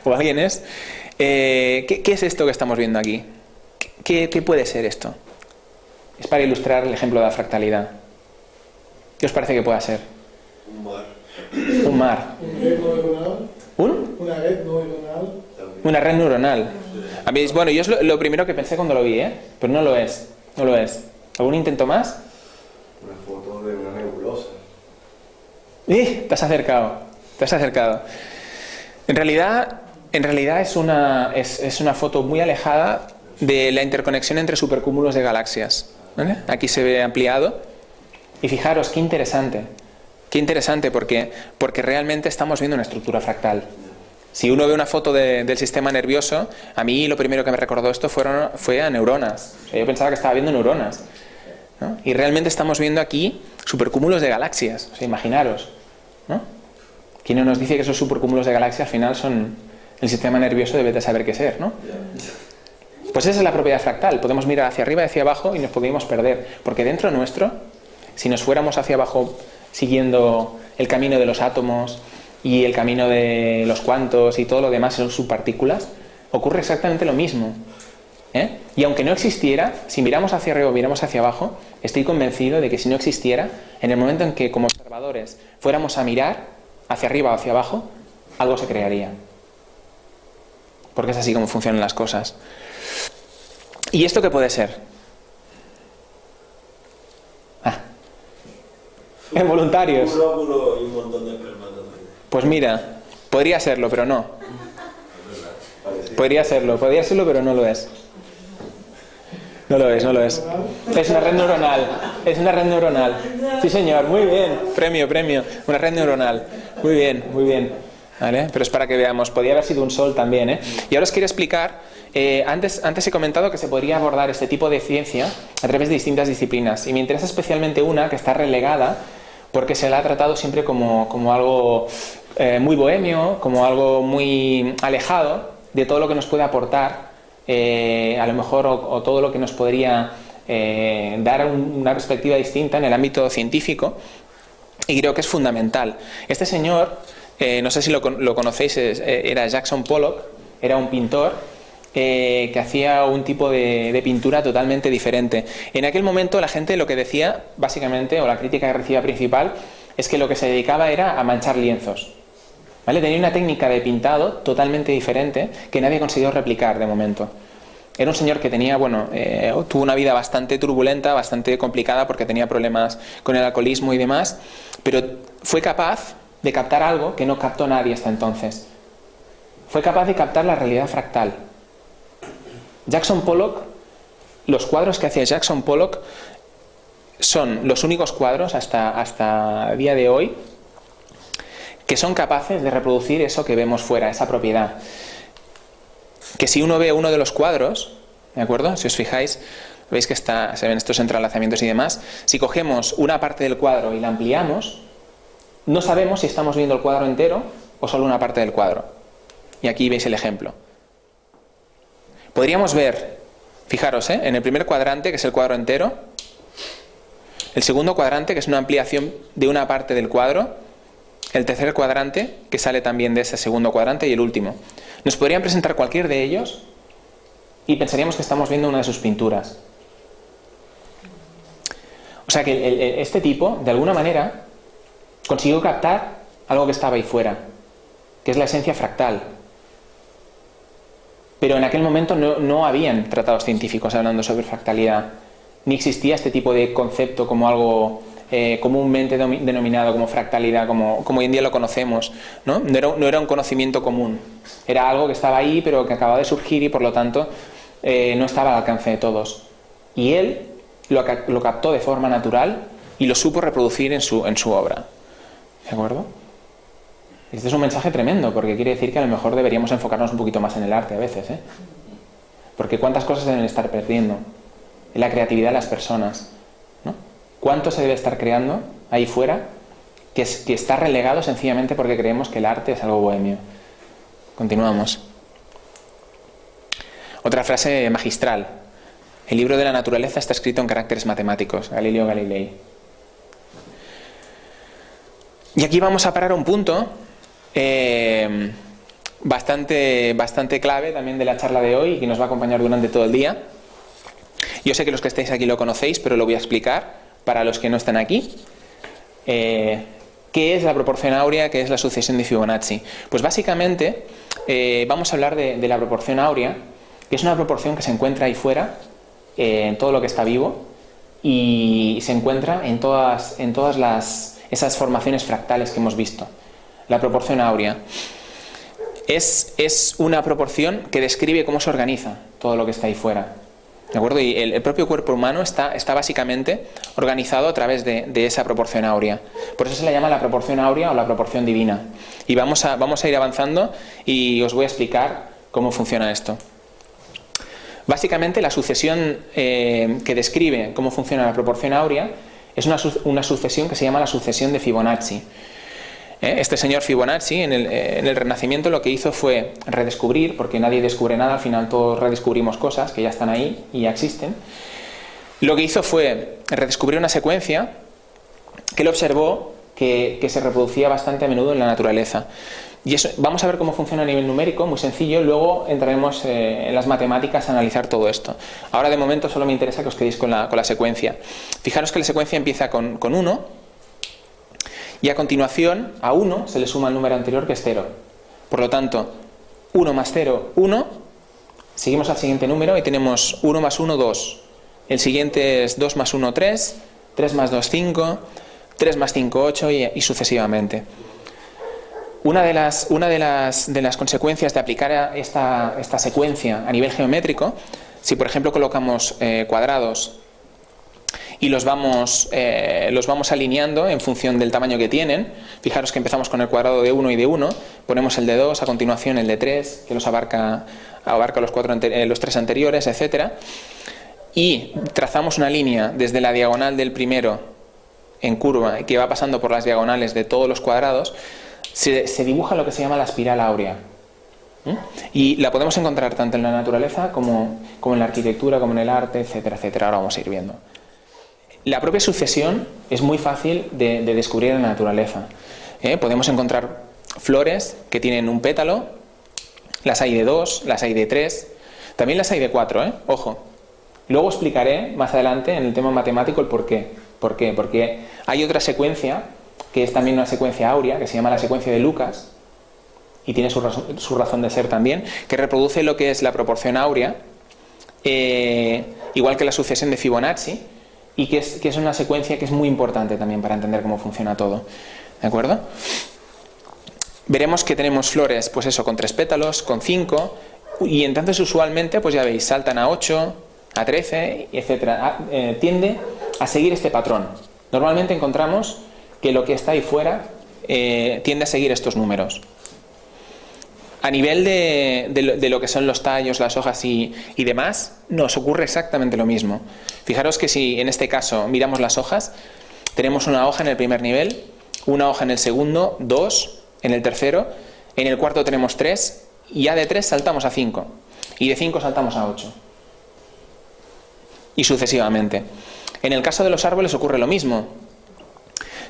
o alguien es. ¿Qué es esto que estamos viendo aquí? ¿Qué puede ser esto? Es para ilustrar el ejemplo de la fractalidad. ¿Qué os parece que pueda ser? Un mar. Un mar. ¿Una red neuronal? Una red neuronal. Una red neuronal. Bueno, yo es lo primero que pensé cuando lo vi, pero no lo es. No lo es. ¿Algún intento más? Una foto de una nebulosa. Te has acercado. En realidad es una foto muy alejada de la interconexión entre supercúmulos de galaxias. ¿Vale? Aquí se ve ampliado. Y fijaros, qué interesante porque realmente estamos viendo una estructura fractal. Si uno ve una foto del sistema nervioso, a mí lo primero que me recordó esto fue a neuronas. O sea, yo pensaba que estaba viendo neuronas, ¿no? Y realmente estamos viendo aquí supercúmulos de galaxias. O sea, imaginaros, ¿no? ¿Quién nos dice que esos supercúmulos de galaxias al final son el sistema nervioso? Debe de saber qué ser, ¿no? Pues esa es la propiedad fractal. Podemos mirar hacia arriba y hacia abajo y nos podemos perder. Porque dentro nuestro, si nos fuéramos hacia abajo siguiendo el camino de los átomos y el camino de los cuantos y todo lo demás son subpartículas, ocurre exactamente lo mismo. Y aunque no existiera, si miramos hacia arriba o miramos hacia abajo, estoy convencido de que si no existiera, en el momento en que como observadores fuéramos a mirar hacia arriba o hacia abajo, algo se crearía. Porque es así como funcionan las cosas. ¿Y esto qué puede ser? En voluntarios. Un óvulo y un montón de espermatozoides. Pues mira, podría serlo, pero no. Podría serlo, pero no lo es. No lo es. Es una red neuronal. Sí, señor, muy bien. Premio. Una red neuronal. Muy bien. ¿Vale? Pero es para que veamos. Podría haber sido un sol también, Y ahora os quiero explicar. Antes he comentado que se podría abordar este tipo de ciencia a través de distintas disciplinas. Y me interesa especialmente una que está relegada porque se la ha tratado siempre como algo muy bohemio, como algo muy alejado de todo lo que nos puede aportar, a lo mejor, o todo lo que nos podría dar una perspectiva distinta en el ámbito científico, y creo que es fundamental. Este señor, no sé si lo conocéis, era Jackson Pollock, era un pintor que hacía un tipo de pintura totalmente diferente. En aquel momento la gente lo que decía, básicamente, o la crítica que recibía principal, es que lo que se dedicaba era a manchar lienzos. ¿Vale? Tenía una técnica de pintado totalmente diferente que nadie consiguió replicar de momento. Era un señor que tenía, tuvo una vida bastante turbulenta, bastante complicada porque tenía problemas con el alcoholismo y demás, pero fue capaz de captar algo que no captó nadie hasta entonces. Fue capaz de captar la realidad fractal. Jackson Pollock, los cuadros que hacía Jackson Pollock son los únicos cuadros hasta el día de hoy que son capaces de reproducir eso que vemos fuera, esa propiedad. Que si uno ve uno de los cuadros, ¿de acuerdo? Si os fijáis, veis que se ven estos entrelazamientos y demás. Si cogemos una parte del cuadro y la ampliamos, no sabemos si estamos viendo el cuadro entero o solo una parte del cuadro. Y aquí veis el ejemplo. Podríamos ver, fijaros, en el primer cuadrante, que es el cuadro entero, el segundo cuadrante, que es una ampliación de una parte del cuadro, el tercer cuadrante, que sale también de ese segundo cuadrante, y el último. Nos podrían presentar cualquier de ellos y pensaríamos que estamos viendo una de sus pinturas. O sea que este tipo, de alguna manera, consiguió captar algo que estaba ahí fuera, que es la esencia fractal. Pero en aquel momento no habían tratados científicos hablando sobre fractalidad, ni existía este tipo de concepto como algo comúnmente denominado como fractalidad, como hoy en día lo conocemos, ¿no? No era un conocimiento común, era algo que estaba ahí pero que acababa de surgir y por lo tanto no estaba al alcance de todos. Y él lo captó de forma natural y lo supo reproducir en su obra. ¿De acuerdo? Este es un mensaje tremendo, porque quiere decir que a lo mejor deberíamos enfocarnos un poquito más en el arte a veces, porque cuántas cosas se deben estar perdiendo en la creatividad de las personas, ¿no? ¿Cuánto se debe estar creando ahí fuera que está relegado sencillamente porque creemos que el arte es algo bohemio? Continuamos. Otra frase magistral: el libro de la naturaleza está escrito en caracteres matemáticos. Galileo Galilei. Y aquí vamos a parar un punto bastante clave también de la charla de hoy y que nos va a acompañar durante todo el día. Yo sé que los que estáis aquí lo conocéis, pero lo voy a explicar para los que no están aquí. ¿Qué es la proporción áurea? ¿Qué es la sucesión de Fibonacci? Pues básicamente vamos a hablar de la proporción áurea, que es una proporción que se encuentra ahí fuera, en todo lo que está vivo, y se encuentra en todas esas formaciones fractales que hemos visto. La proporción áurea es una proporción que describe cómo se organiza todo lo que está ahí fuera. ¿De acuerdo? Y el propio cuerpo humano está básicamente organizado a través de esa proporción áurea. Por eso se le llama la proporción áurea o la proporción divina. Y vamos a ir avanzando y os voy a explicar cómo funciona esto. Básicamente la sucesión que describe cómo funciona la proporción áurea es una sucesión que se llama la sucesión de Fibonacci. Este señor Fibonacci en el Renacimiento lo que hizo fue redescubrir, porque nadie descubre nada, al final todos redescubrimos cosas que ya están ahí y ya existen. Lo que hizo fue redescubrir una secuencia que él observó que se reproducía bastante a menudo en la naturaleza. Y eso, vamos a ver cómo funciona a nivel numérico, muy sencillo, luego entraremos en las matemáticas a analizar todo esto. Ahora de momento solo me interesa que os quedéis con la secuencia. Fijaros que la secuencia empieza con 1, y a continuación a 1 se le suma el número anterior, que es 0. Por lo tanto, 1 más 0, 1. Seguimos al siguiente número y tenemos 1 más 1, 2. El siguiente es 2 más 1, 3. 3 más 2, 5. 3 más 5, 8 y sucesivamente. Una de las consecuencias de aplicar esta secuencia a nivel geométrico, si por ejemplo colocamos cuadrados y los vamos alineando en función del tamaño que tienen. Fijaros que empezamos con el cuadrado de 1 y de 1, ponemos el de 2, a continuación el de 3, que los abarca los 3 anteriores, etc. Y trazamos una línea desde la diagonal del primero en curva, que va pasando por las diagonales de todos los cuadrados. Se dibuja lo que se llama la espiral áurea. Y la podemos encontrar tanto en la naturaleza como en la arquitectura, como en el arte, etcétera, etcétera. Ahora vamos a ir viendo. La propia sucesión es muy fácil de descubrir en la naturaleza. Podemos encontrar flores que tienen un pétalo, las hay de 2, las hay de 3, también las hay de 4, ojo. Luego explicaré más adelante en el tema matemático el por qué. ¿Por qué? Porque hay otra secuencia, que es también una secuencia áurea, que se llama la secuencia de Lucas, y tiene su razón de ser también, que reproduce lo que es la proporción áurea, igual que la sucesión de Fibonacci, y que es una secuencia que es muy importante también para entender cómo funciona todo. ¿De acuerdo? Veremos que tenemos flores, pues eso, con 3 pétalos, con 5, y entonces usualmente, pues ya veis, saltan a 8, a 13, etc. Tiende a seguir este patrón. Normalmente encontramos que lo que está ahí fuera tiende a seguir estos números. A nivel de lo que son los tallos, las hojas y demás, nos ocurre exactamente lo mismo. Fijaros que si en este caso miramos las hojas, tenemos una hoja en el primer nivel, una hoja en el segundo, 2 en el tercero, en el cuarto tenemos 3, y ya de 3 saltamos a 5, y de 5 saltamos a 8. Y sucesivamente. En el caso de los árboles ocurre lo mismo.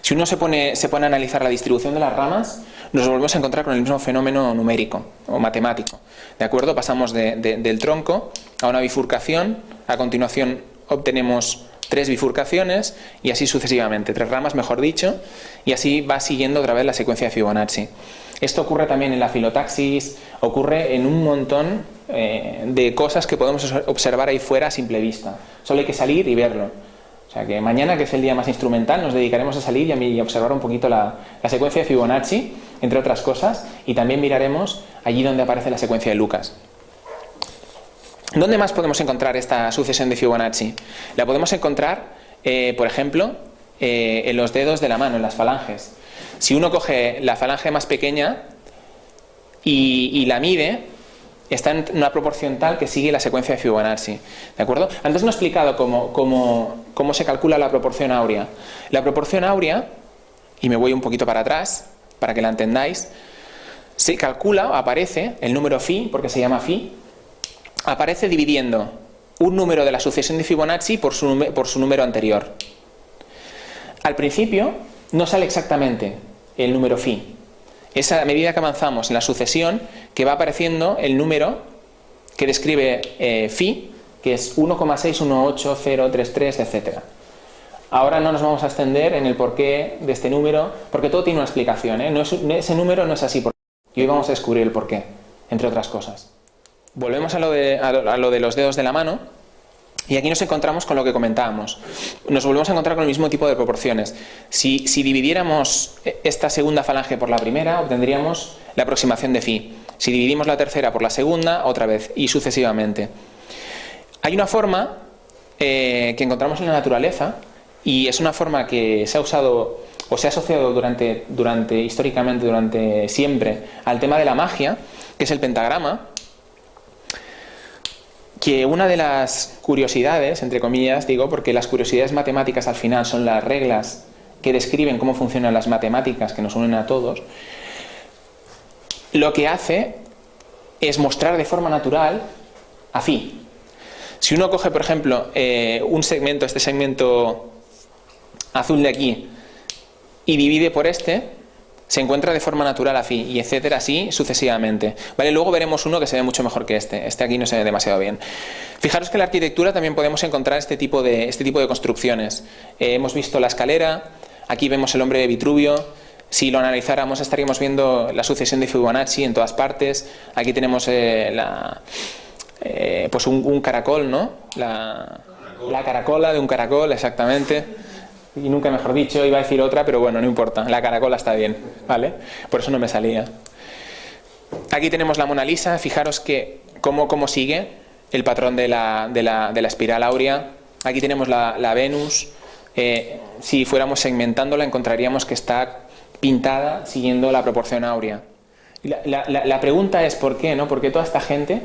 Si uno se pone a analizar la distribución de las ramas, nos volvemos a encontrar con el mismo fenómeno numérico o matemático. ¿De acuerdo? Pasamos del tronco a una bifurcación, a continuación obtenemos 3 bifurcaciones y así sucesivamente, 3 ramas mejor dicho, y así va siguiendo otra vez la secuencia de Fibonacci. Esto ocurre también en la filotaxis, ocurre en un montón de cosas que podemos observar ahí fuera a simple vista. Solo hay que salir y verlo. O sea que mañana, que es el día más instrumental, nos dedicaremos a salir y a observar un poquito la secuencia de Fibonacci, entre otras cosas, y también miraremos allí donde aparece la secuencia de Lucas. ¿Dónde más podemos encontrar esta sucesión de Fibonacci? La podemos encontrar, por ejemplo, en los dedos de la mano, en las falanges. Si uno coge la falange más pequeña y la mide, está en una proporción tal que sigue la secuencia de Fibonacci. ¿De acuerdo? Antes no he explicado cómo se calcula la proporción áurea. La proporción áurea, y me voy un poquito para atrás para que la entendáis, se calcula, aparece el número phi, porque se llama phi, aparece dividiendo un número de la sucesión de Fibonacci por su número anterior. Al principio no sale exactamente el número phi. Es a medida que avanzamos en la sucesión que va apareciendo el número que describe phi, que es 1,618033, etc. Ahora no nos vamos a extender en el porqué de este número, porque todo tiene una explicación, ¿eh? Ese número no es así, y hoy vamos a descubrir el porqué, entre otras cosas. Volvemos a lo de los dedos de la mano, y aquí nos encontramos con lo que comentábamos. Nos volvemos a encontrar con el mismo tipo de proporciones. Si dividiéramos esta segunda falange por la primera, obtendríamos la aproximación de phi. Si dividimos la tercera por la segunda, otra vez, y sucesivamente. Hay una forma que encontramos en la naturaleza, y es una forma que se ha usado o se ha asociado históricamente, durante siempre, al tema de la magia, que es el pentagrama. Que una de las curiosidades, entre comillas, digo, porque las curiosidades matemáticas al final son las reglas que describen cómo funcionan las matemáticas que nos unen a todos, lo que hace es mostrar de forma natural a phi. Si uno coge, por ejemplo, este segmento azul de aquí, y divide por se encuentra de forma natural a phi, y etcétera, así sucesivamente. ¿Vale? Luego veremos uno que se ve mucho mejor que este. Este aquí no se ve demasiado bien. Fijaros que en la arquitectura también podemos encontrar este tipo de construcciones. Hemos visto la escalera, aquí vemos el hombre de Vitruvio. Si lo analizáramos estaríamos viendo la sucesión de Fibonacci en todas partes. Aquí tenemos pues un caracol, ¿no? La caracola de un caracol, exactamente. Y nunca mejor dicho, iba a decir otra, pero bueno, no importa, la caracola está bien, ¿vale? Por eso no me salía. Aquí tenemos la Mona Lisa, fijaros que cómo sigue el patrón de la espiral áurea. Aquí tenemos la Venus. Si fuéramos segmentándola encontraríamos que está pintada siguiendo la proporción áurea. La pregunta es ¿por qué? ¿No? ¿Por qué toda esta gente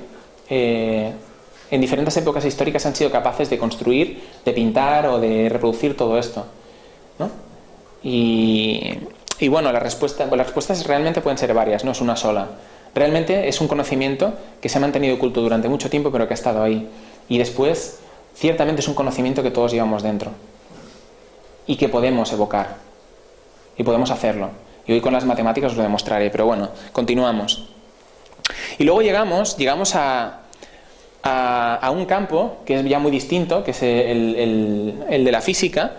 en diferentes épocas históricas han sido capaces de construir, de pintar o de reproducir todo esto, ¿no? Y bueno, las respuestas realmente pueden ser varias, no es una sola. Realmente es un conocimiento que se ha mantenido oculto durante mucho tiempo, pero que ha estado ahí. Y después, ciertamente es un conocimiento que todos llevamos dentro y que podemos evocar y podemos hacerlo. Y hoy con las matemáticas os lo demostraré, pero bueno, continuamos. Y luego llegamos a un campo que es ya muy distinto, que es el de la física.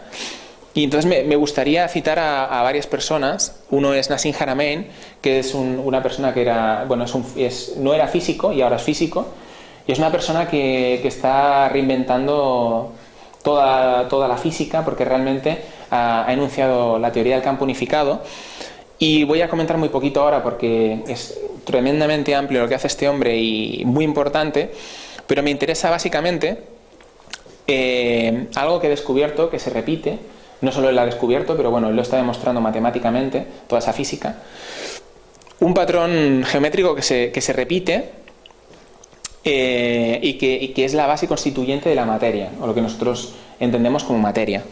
Y entonces me gustaría citar a varias personas. Uno es Nassim Haramein, que es una persona que no era físico y ahora es físico, y es una persona que está reinventando toda la física, porque realmente ha enunciado la teoría del campo unificado. Y voy a comentar muy poquito ahora porque es tremendamente amplio lo que hace este hombre y muy importante, pero me interesa básicamente algo que he descubierto, que se repite, no solo él lo ha descubierto, pero bueno, él lo está demostrando matemáticamente, toda esa física, un patrón geométrico que se repite y que es la base constituyente de la materia, o lo que nosotros entendemos como materia,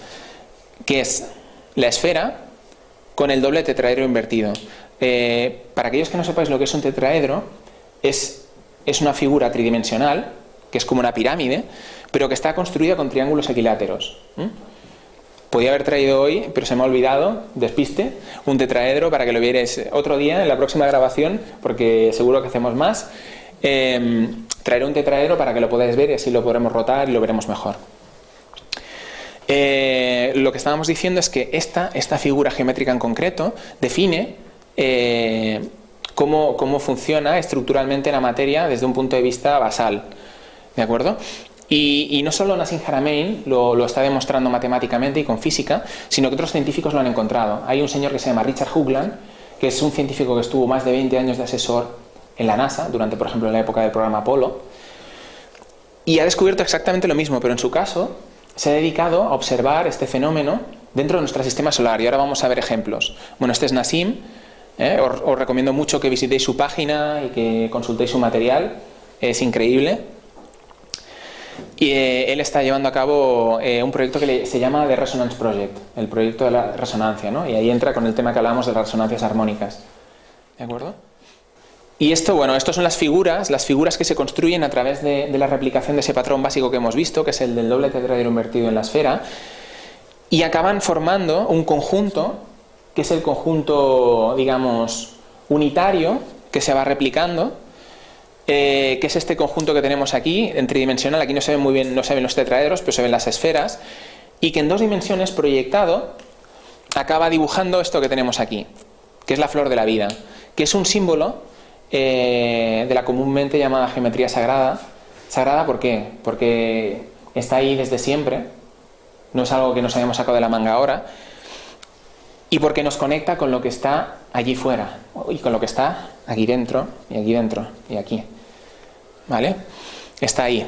que es la esfera con el doble tetraedro invertido. Para aquellos que no sepáis lo que es un tetraedro, es una figura tridimensional, que es como una pirámide, pero que está construida con triángulos equiláteros. Podía haber traído hoy, pero se me ha olvidado, despiste, un tetraedro para que lo vierais otro día en la próxima grabación, porque seguro que hacemos más. Traeré un tetraedro para que lo podáis ver y así lo podremos rotar y lo veremos mejor. Lo que estábamos diciendo es que esta figura geométrica en concreto define cómo funciona estructuralmente la materia desde un punto de vista basal, ¿de acuerdo? Y no solo Nassim Haramein lo está demostrando matemáticamente y con física, sino que otros científicos lo han encontrado. Hay un señor que se llama Richard Hoagland, que es un científico que estuvo más de 20 años de asesor en la NASA, durante, por ejemplo, la época del programa Apolo, y ha descubierto exactamente lo mismo, pero en su caso se ha dedicado a observar este fenómeno dentro de nuestro sistema solar, y ahora vamos a ver ejemplos. Bueno, este es Nassim, os recomiendo mucho que visitéis su página y que consultéis su material, es increíble. Y él está llevando a cabo un proyecto que se llama The Resonance Project, el proyecto de la resonancia, ¿no? Y ahí entra con el tema que hablábamos de las resonancias armónicas, ¿de acuerdo? Y esto, bueno, estas son las figuras que se construyen a través de la replicación de ese patrón básico que hemos visto, que es el del doble tetraedro invertido en la esfera, y acaban formando un conjunto, que es el conjunto, digamos, unitario, que se va replicando, que es este conjunto que tenemos aquí, en tridimensional. Aquí no se ven muy bien, no se ven los tetraedros, pero se ven las esferas, y que en 2 dimensiones proyectado acaba dibujando esto que tenemos aquí, que es la flor de la vida, que es un símbolo de la comúnmente llamada geometría sagrada. ¿Sagrada por qué? Porque está ahí desde siempre, no es algo que nos hayamos sacado de la manga ahora, y porque nos conecta con lo que está allí fuera y con lo que está aquí dentro y aquí, ¿vale? Está ahí.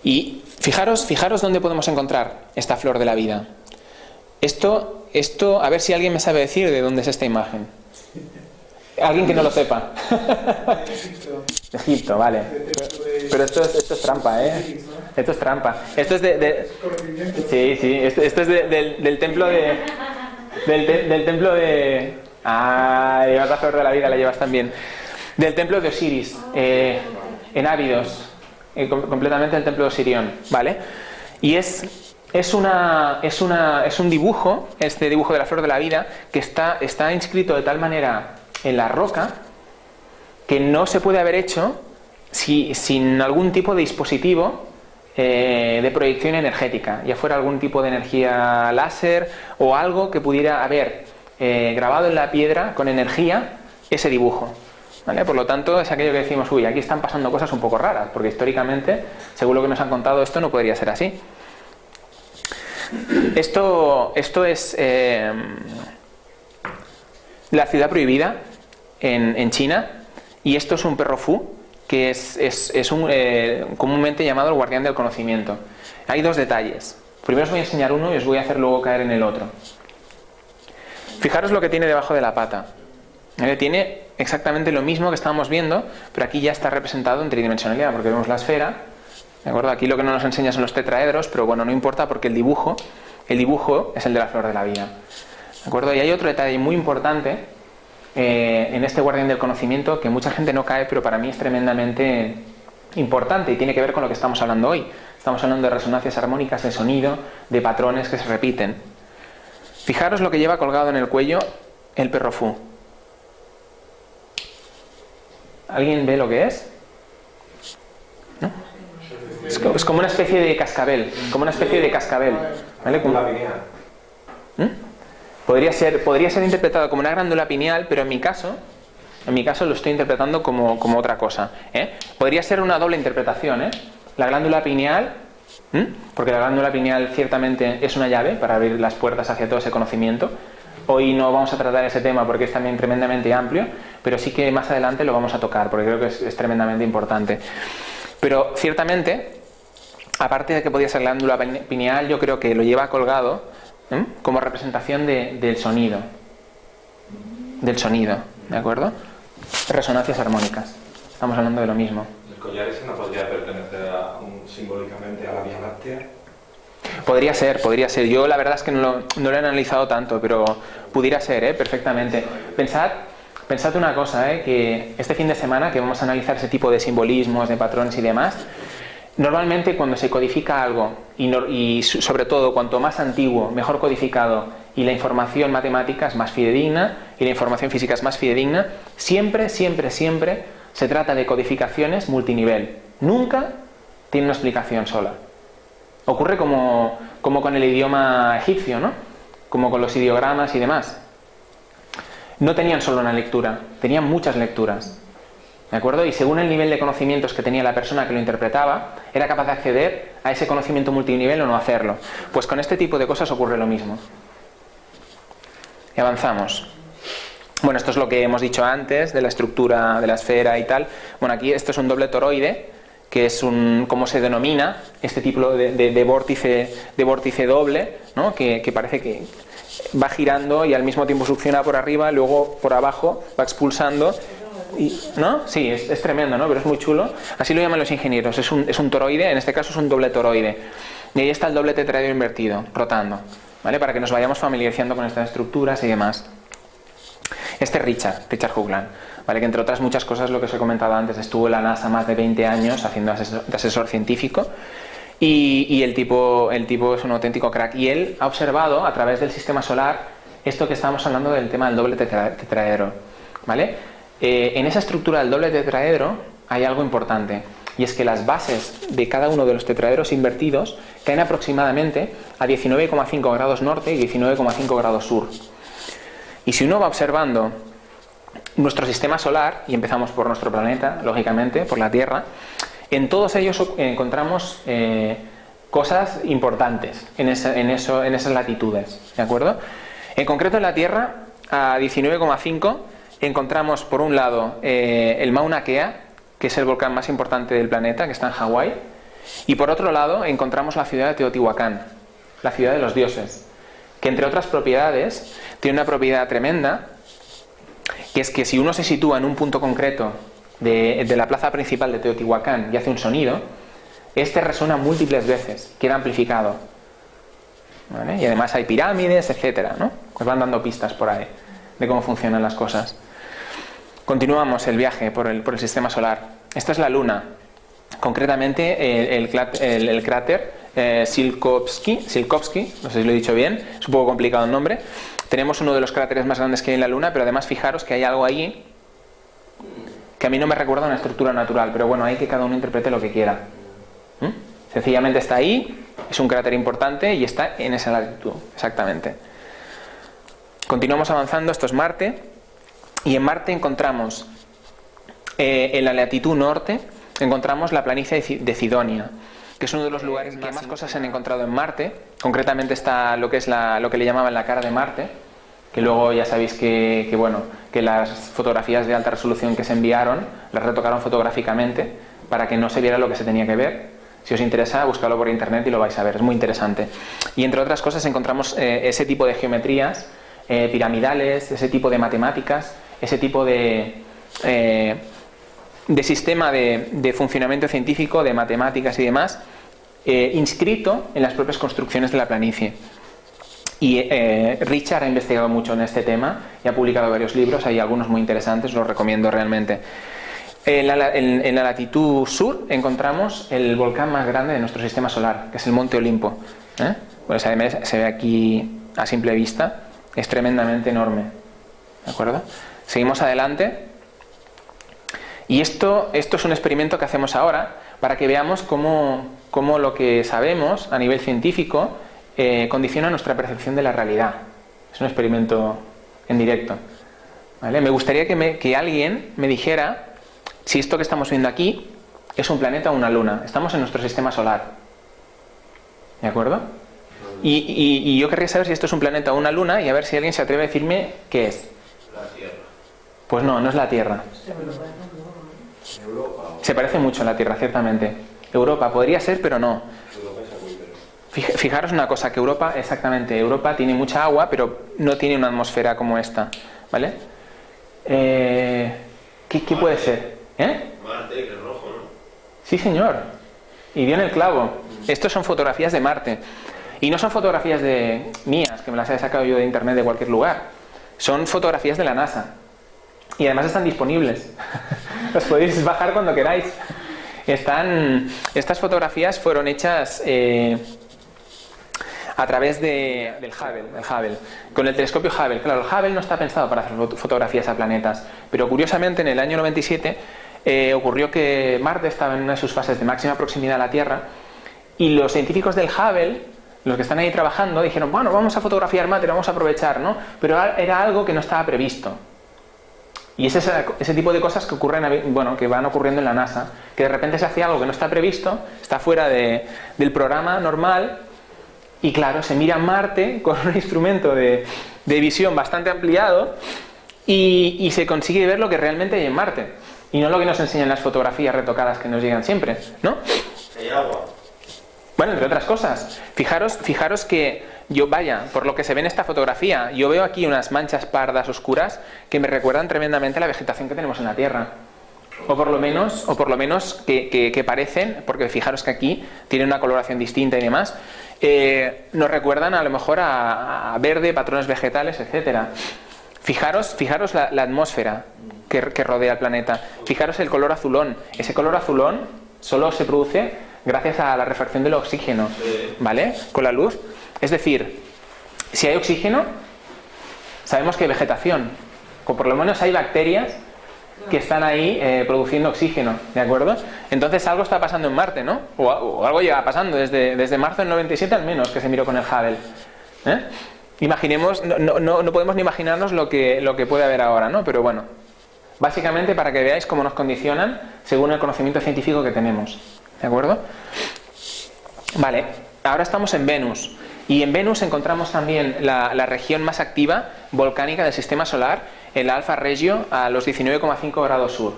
Y fijaros dónde podemos encontrar esta flor de la vida. Esto, a ver si alguien me sabe decir de dónde es esta imagen. Alguien que no lo sepa. Egipto, vale. Pero esto es trampa, ¿eh? Esto es trampa. Esto es sí, esto es del templo de... Del templo de... Ah, llevas la flor de la vida, la llevas también. Del templo de Osiris, en Ábidos. Completamente el templo de Osirión, ¿vale? Y es un dibujo, este dibujo de la flor de la vida, que está inscrito de tal manera en la roca que no se puede haber hecho sin algún tipo de dispositivo de proyección energética, ya fuera algún tipo de energía láser o algo que pudiera haber grabado en la piedra con energía ese dibujo, ¿vale? Por lo tanto, es aquello que decimos, uy, aquí están pasando cosas un poco raras, porque históricamente, según lo que nos han contado, esto no podría ser así. Esto es la ciudad prohibida en China, y esto es un perro fu, que es comúnmente llamado el guardián del conocimiento. Hay 2 detalles. Primero os voy a enseñar uno y os voy a hacer luego caer en el otro. Fijaros lo que tiene debajo de la pata. Tiene exactamente lo mismo que estábamos viendo, pero aquí ya está representado en tridimensionalidad, porque vemos la esfera, ¿de acuerdo? Aquí lo que no nos enseña son los tetraedros, pero bueno, no importa, porque el dibujo es el de la flor de la vida, ¿de acuerdo? Y hay otro detalle muy importante en este guardián del conocimiento, que mucha gente no cae, pero para mí es tremendamente importante y tiene que ver con lo que estamos hablando hoy. Estamos hablando de resonancias armónicas, de sonido, de patrones que se repiten. Fijaros lo que lleva colgado en el cuello el perro fu. ¿Alguien ve lo que es? ¿No? Es como una especie de cascabel, ¿vale? Podría ser interpretado como una glándula pineal, pero en mi caso lo estoy interpretando como otra cosa, ¿eh? Podría ser una doble interpretación, ¿eh? La glándula pineal, porque la glándula pineal ciertamente es una llave para abrir las puertas hacia todo ese conocimiento. Hoy no vamos a tratar ese tema porque es también tremendamente amplio, pero sí que más adelante lo vamos a tocar porque creo que es tremendamente importante. Pero ciertamente aparte de que podía ser la glándula pineal, yo creo que lo lleva colgado como representación del sonido. Del sonido, ¿de acuerdo? Resonancias armónicas. Estamos hablando de lo mismo. ¿El collar ese no podría pertenecer simbólicamente a la Vía Láctea? Podría ser. Yo la verdad es que no lo he analizado tanto, pero pudiera ser, perfectamente. Pensad una cosa, que este fin de semana que vamos a analizar ese tipo de simbolismos, de patrones y demás, normalmente cuando se codifica algo, y sobre todo cuanto más antiguo, mejor codificado, y la información matemática es más fidedigna, y la información física es más fidedigna, siempre se trata de codificaciones multinivel. Nunca tiene una explicación sola. Ocurre como con el idioma egipcio, ¿no? Como con los ideogramas y demás. No tenían solo una lectura, tenían muchas lecturas. ¿De acuerdo? Y según el nivel de conocimientos que tenía la persona que lo interpretaba, era capaz de acceder a ese conocimiento multinivel o no hacerlo. Pues con este tipo de cosas ocurre lo mismo. Y avanzamos. Bueno, esto es lo que hemos dicho antes de la estructura de la esfera y tal. Bueno, aquí esto es un doble toroide, que es ¿cómo se denomina? Este tipo de vórtice doble, ¿no? Que parece que va girando y al mismo tiempo succiona por arriba, luego por abajo va expulsando. ¿No? Sí, es tremendo, ¿no? Pero es muy chulo. Así lo llaman los ingenieros. Es un toroide, en este caso es un doble toroide. Y ahí está el doble tetraedro invertido, rotando, ¿vale? Para que nos vayamos familiarizando con estas estructuras y demás. Este es Richard Hoagland, ¿vale? Que entre otras muchas cosas, lo que os he comentado antes, estuvo en la NASA más de 20 años haciendo de asesor científico. Y el tipo es un auténtico crack. Y él ha observado a través del sistema solar esto que estábamos hablando del tema del doble tetraedro, ¿vale? En esa estructura del doble tetraedro hay algo importante, y es que las bases de cada uno de los tetraedros invertidos caen aproximadamente a 19,5 grados norte y 19,5 grados sur. Y si uno va observando nuestro sistema solar, y empezamos por nuestro planeta, lógicamente, por la Tierra, en todos ellos encontramos cosas importantes en esas latitudes, ¿de acuerdo? En concreto en la Tierra, a 19,5 encontramos por un lado el Mauna Kea, que es el volcán más importante del planeta, que está en Hawái, y por otro lado encontramos la ciudad de Teotihuacán, la ciudad de los dioses, que entre otras propiedades tiene una propiedad tremenda, que es que si uno se sitúa en un punto concreto de la plaza principal de Teotihuacán y hace un sonido, este resuena múltiples veces, queda amplificado, ¿vale? Y además hay pirámides, etcétera, ¿no? Pues van dando pistas por ahí de cómo funcionan las cosas. Continuamos el viaje por el sistema solar. Esta es la Luna, concretamente el cráter Tsiolkovsky, no sé si lo he dicho bien, es un poco complicado el nombre. Tenemos uno de los cráteres más grandes que hay en la Luna, pero además fijaros que hay algo ahí que a mí no me recuerda a una estructura natural, pero bueno, hay que cada uno interprete lo que quiera. Sencillamente está ahí, es un cráter importante y está en esa latitud, exactamente. Continuamos avanzando, esto es Marte, y en Marte encontramos, en la latitud norte, encontramos la planicie de Cidonia, que es uno de los lugares que más cosas se han encontrado en Marte. Concretamente está lo que le llamaban la cara de Marte, que luego ya sabéis que las fotografías de alta resolución que se enviaron las retocaron fotográficamente para que no se viera lo que se tenía que ver. Si os interesa, buscadlo por internet y lo vais a ver, es muy interesante. Y entre otras cosas encontramos ese tipo de geometrías piramidales, ese tipo de matemáticas, ese tipo de sistema de funcionamiento científico, de matemáticas y demás, inscrito en las propias construcciones de la planicie. Y Richard ha investigado mucho en este tema y ha publicado varios libros, hay algunos muy interesantes, los recomiendo realmente. En la latitud sur encontramos el volcán más grande de nuestro sistema solar, que es el Monte Olimpo. Pues se ve aquí a simple vista, es tremendamente enorme. ¿De acuerdo? Seguimos adelante. Y esto es un experimento que hacemos ahora para que veamos cómo lo que sabemos a nivel científico condiciona nuestra percepción de la realidad. Es un experimento en directo, ¿vale? Me gustaría que alguien me dijera si esto que estamos viendo aquí es un planeta o una luna. Estamos en nuestro sistema solar, ¿de acuerdo? Y yo querría saber si esto es un planeta o una luna y a ver si alguien se atreve a decirme qué es. La Tierra. Pues no es la Tierra. Europa. Se parece mucho a la Tierra, ciertamente. Europa, podría ser, pero no. Europa es acuífero. Fijaros una cosa, que Europa, exactamente, Europa tiene mucha agua, pero no tiene una atmósfera como esta, ¿vale? ¿Qué puede ser? Marte, que es rojo, ¿no? Sí, señor. Y dio en el clavo. Estos son fotografías de Marte. Y no son fotografías de mías, que me las he sacado yo de internet de cualquier lugar. Son fotografías de la NASA. Y además están disponibles. Las podéis bajar cuando queráis. Estas fotografías fueron hechas a través del Hubble, con el telescopio Hubble. Claro, el Hubble no está pensado para hacer fotografías a planetas, pero curiosamente en el año 97 ocurrió que Marte estaba en una de sus fases de máxima proximidad a la Tierra y los científicos del Hubble, los que están ahí trabajando, dijeron, bueno, vamos a fotografiar Marte, vamos a aprovechar, ¿no? Pero era algo que no estaba previsto. Y es ese tipo de cosas que ocurren, bueno, que van ocurriendo en la NASA, que de repente se hace algo que no está previsto, está fuera del programa normal, y claro, se mira Marte con un instrumento de visión bastante ampliado y se consigue ver lo que realmente hay en Marte, y no lo que nos enseñan las fotografías retocadas que nos llegan siempre, ¿no? Hay agua. Bueno, entre otras cosas, fijaros que por lo que se ve en esta fotografía, yo veo aquí unas manchas pardas oscuras que me recuerdan tremendamente a la vegetación que tenemos en la Tierra. O por lo menos que parecen, porque fijaros que aquí tiene una coloración distinta y demás, nos recuerdan a lo mejor a verde, patrones vegetales, etcétera. Fijaros la atmósfera que rodea el planeta. Fijaros el color azulón. Ese color azulón solo se produce gracias a la refracción del oxígeno, ¿vale? Con la luz. Es decir, si hay oxígeno, sabemos que hay vegetación, o por lo menos hay bacterias que están ahí produciendo oxígeno, ¿de acuerdo? Entonces algo está pasando en Marte, ¿no? O algo lleva pasando desde marzo del 97 al menos, que se miró con el Hubble. Imaginemos, no podemos ni imaginarnos lo que puede haber ahora, ¿no? Pero bueno, básicamente para que veáis cómo nos condicionan según el conocimiento científico que tenemos, ¿de acuerdo? Vale, ahora estamos en Venus. Y en Venus encontramos también la región más activa volcánica del sistema solar, el Alfa Regio, a los 19,5 grados sur.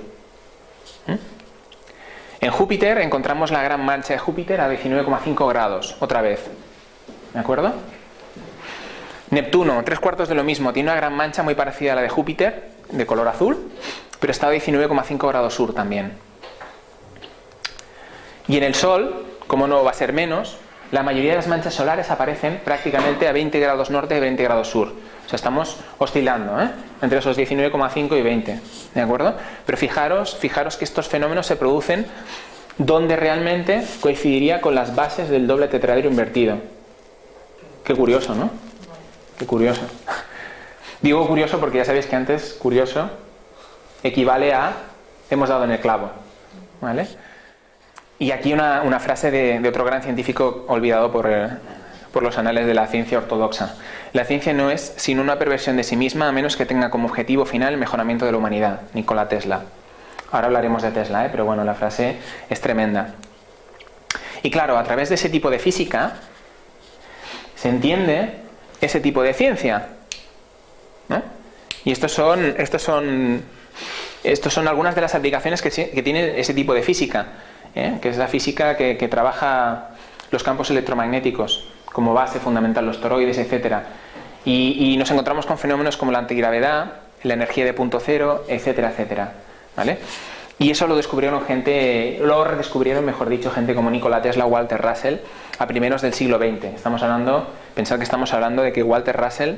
En Júpiter encontramos la gran mancha de Júpiter a 19,5 grados, otra vez. ¿De acuerdo? Neptuno, 3/4 de lo mismo, tiene una gran mancha muy parecida a la de Júpiter, de color azul, pero está a 19,5 grados sur también. Y en el Sol, como no va a ser menos, la mayoría de las manchas solares aparecen prácticamente a 20 grados norte y 20 grados sur. O sea, estamos oscilando entre esos 19,5 y 20, ¿de acuerdo? Pero fijaros que estos fenómenos se producen donde realmente coincidiría con las bases del doble tetraedro invertido. Qué curioso, ¿no? Qué curioso. Digo curioso porque ya sabéis que antes curioso equivale a hemos dado en el clavo, ¿vale? Y aquí una frase de otro gran científico olvidado por los anales de la ciencia ortodoxa. La ciencia no es sino una perversión de sí misma a menos que tenga como objetivo final el mejoramiento de la humanidad. Nikola Tesla. Ahora hablaremos de Tesla, pero bueno, la frase es tremenda. Y claro, a través de ese tipo de física se entiende ese tipo de ciencia, ¿no? Y estos son algunas de las aplicaciones que tiene ese tipo de física, que es la física que trabaja los campos electromagnéticos como base fundamental, los toroides, etcétera. Y nos encontramos con fenómenos como la antigravedad, la energía de punto cero, etcétera, etcétera, ¿vale? Y eso lo redescubrieron, mejor dicho, gente como Nikola Tesla o Walter Russell a primeros del siglo XX. Pensad que estamos hablando de que Walter Russell,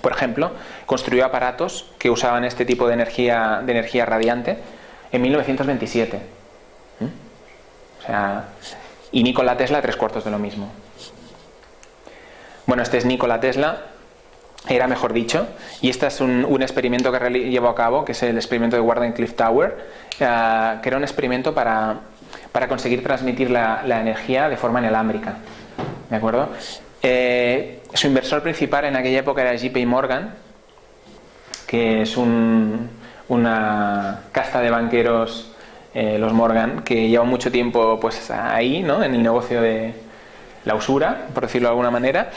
por ejemplo, construyó aparatos que usaban este tipo de energía radiante en 1927. O sea, y Nikola Tesla 3/4 de lo mismo. Bueno, este es Nikola Tesla, era mejor dicho, y este es un experimento que llevó a cabo, que es el experimento de Wardenclyffe Tower, que era un experimento para conseguir transmitir la energía de forma inalámbrica, ¿de acuerdo? Su inversor principal en aquella época era JP Morgan, que es una casta de banqueros, los Morgan, que llevan mucho tiempo pues ahí, ¿no?, en el negocio de la usura, por decirlo de alguna manera.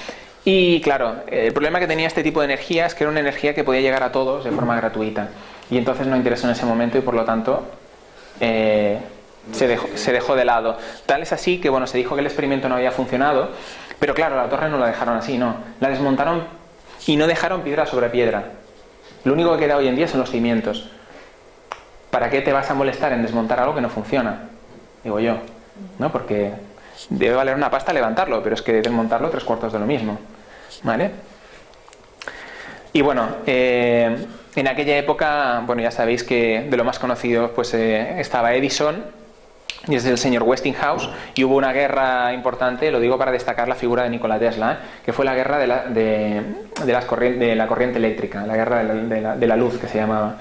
Y claro, el problema que tenía este tipo de energía es que era una energía que podía llegar a todos de forma gratuita, y entonces no interesó en ese momento, y por lo tanto se dejó de lado. Tal es así que, bueno, se dijo que el experimento no había funcionado, pero claro, la torre no la dejaron así, no. La desmontaron y no dejaron piedra sobre piedra. Lo único que queda hoy en día son los cimientos. ¿Para qué te vas a molestar en desmontar algo que no funciona? Digo yo, ¿no? Porque debe valer una pasta levantarlo, pero es que desmontarlo 3/4 de lo mismo, ¿vale? Y bueno, en aquella época, bueno, ya sabéis que de lo más conocido pues estaba Edison y es el señor Westinghouse, y hubo una guerra importante, lo digo para destacar la figura de Nikola Tesla, que fue la guerra de la corriente eléctrica, la guerra de la luz, que se llamaba.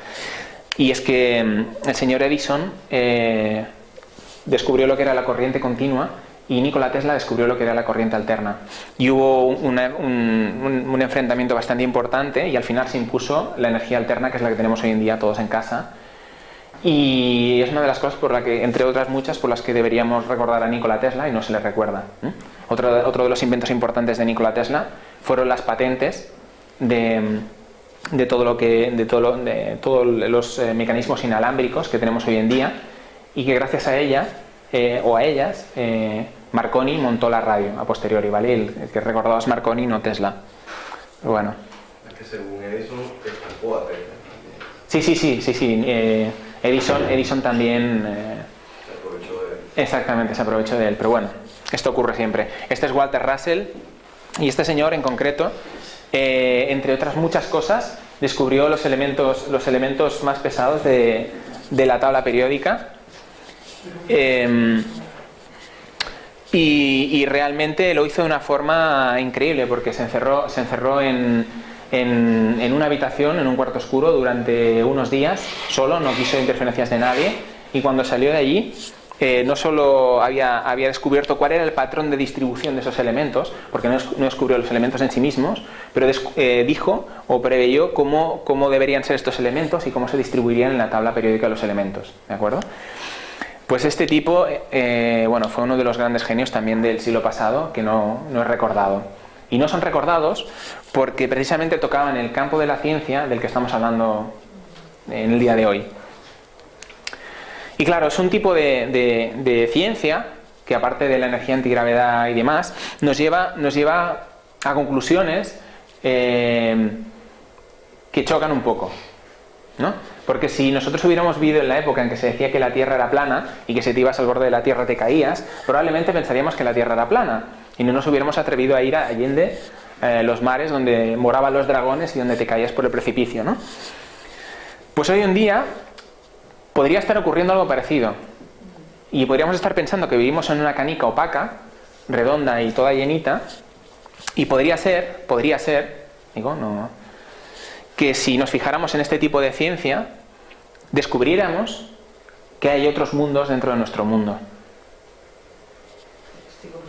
Y es que el señor Edison descubrió lo que era la corriente continua y Nikola Tesla descubrió lo que era la corriente alterna. Y hubo un enfrentamiento bastante importante y al final se impuso la energía alterna, que es la que tenemos hoy en día todos en casa. Y es una de las cosas por la que, entre otras muchas, por las que deberíamos recordar a Nikola Tesla y no se le recuerda. Otro de los inventos importantes de Nikola Tesla fueron las patentes de todos los mecanismos inalámbricos que tenemos hoy en día, y que gracias a ella o a ellas Marconi montó la radio a posteriori, ¿vale? El que recordabas Marconi, no Tesla. Pero bueno. Es que según Edison estampó a Tesla. Sí. Edison también Se aprovechó de él. exactamente, se aprovechó de él. Pero bueno, esto ocurre siempre. Este es Walter Russell, y este señor en concreto, entre otras muchas cosas, descubrió los elementos más pesados de la tabla periódica. Y realmente lo hizo de una forma increíble, porque se encerró en una habitación, en un cuarto oscuro, durante unos días solo, no quiso interferencias de nadie, y cuando salió de allí no solo había descubierto cuál era el patrón de distribución de esos elementos, porque no descubrió los elementos en sí mismos, pero dijo o preveyó cómo deberían ser estos elementos y cómo se distribuirían en la tabla periódica de los elementos, ¿de acuerdo? Pues este tipo, bueno, fue uno de los grandes genios también del siglo pasado, que no es recordado. Y no son recordados porque precisamente tocaban el campo de la ciencia del que estamos hablando en el día de hoy. Y claro, es un tipo de ciencia que, aparte de la energía antigravedad y demás, nos lleva a conclusiones que chocan un poco, ¿no? Porque si nosotros hubiéramos vivido en la época en que se decía que la Tierra era plana y que si te ibas al borde de la Tierra te caías, probablemente pensaríamos que la Tierra era plana y no nos hubiéramos atrevido a ir a allende los mares donde moraban los dragones y donde te caías por el precipicio, ¿no? Pues hoy en día podría estar ocurriendo algo parecido, y podríamos estar pensando que vivimos en una canica opaca, redonda y toda llenita, y podría ser, digo, no, que si nos fijáramos en este tipo de ciencia, descubriéramos que hay otros mundos dentro de nuestro mundo.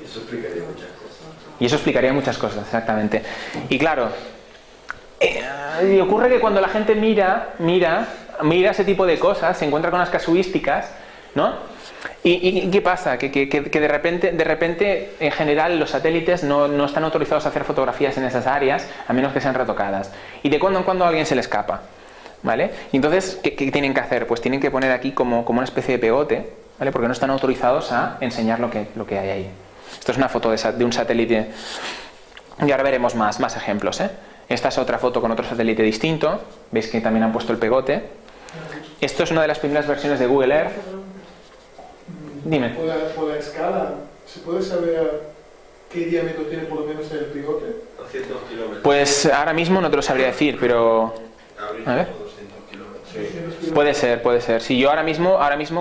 Eso explicaría muchas cosas. Y eso explicaría muchas cosas, exactamente. Y claro, ocurre que cuando la gente mira ese tipo de cosas, se encuentra con las casuísticas, ¿no? ¿Y qué pasa? Que de repente, en general, los satélites no están autorizados a hacer fotografías en esas áreas, a menos que sean retocadas. Y de cuando en cuando a alguien se le escapa, ¿vale? Y entonces, ¿qué tienen que hacer? Pues tienen que poner aquí como una especie de pegote, ¿vale? Porque no están autorizados a enseñar lo que hay ahí. Esto es una foto de un satélite, y ahora veremos más ejemplos, ¿eh? Esta es otra foto con otro satélite distinto, veis que también han puesto el pegote. Esto es una de las primeras versiones de Google Earth. Dime. Por la escala, ¿se puede saber qué diámetro tiene por lo menos el pegote? 200 kilómetros. Pues ahora mismo no te lo sabría decir, pero... A ver. 200 kilómetros. Sí. Puede ser. Si yo ahora mismo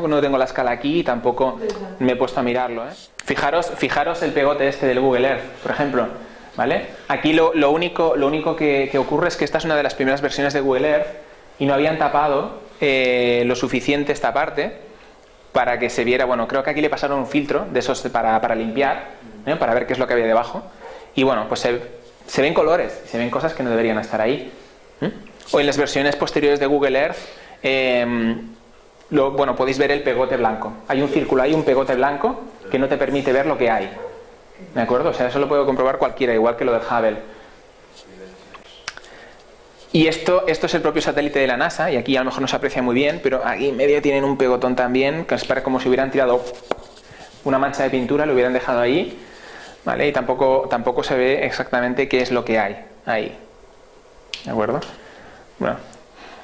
no tengo la escala aquí y tampoco me he puesto a mirarlo, ¿eh? Fijaros el pegote este del Google Earth, por ejemplo, ¿vale? Aquí lo único que ocurre es que esta es una de las primeras versiones de Google Earth y no habían tapado lo suficiente esta parte para que se viera. Bueno, creo que aquí le pasaron un filtro de esos para limpiar, ¿eh? Para ver qué es lo que había debajo. Y bueno, pues se ven colores, se ven cosas que no deberían estar ahí. O en las versiones posteriores de Google Earth, podéis ver el pegote blanco. Hay un círculo, hay un pegote blanco que no te permite ver lo que hay. ¿De acuerdo? O sea, eso lo puede comprobar cualquiera, igual que lo del Hubble. Y esto es el propio satélite de la NASA, y aquí a lo mejor no se aprecia muy bien, pero aquí en medio tienen un pegotón también, que es para como si hubieran tirado una mancha de pintura, lo hubieran dejado ahí, ¿vale? Y tampoco se ve exactamente qué es lo que hay ahí. ¿De acuerdo? Bueno,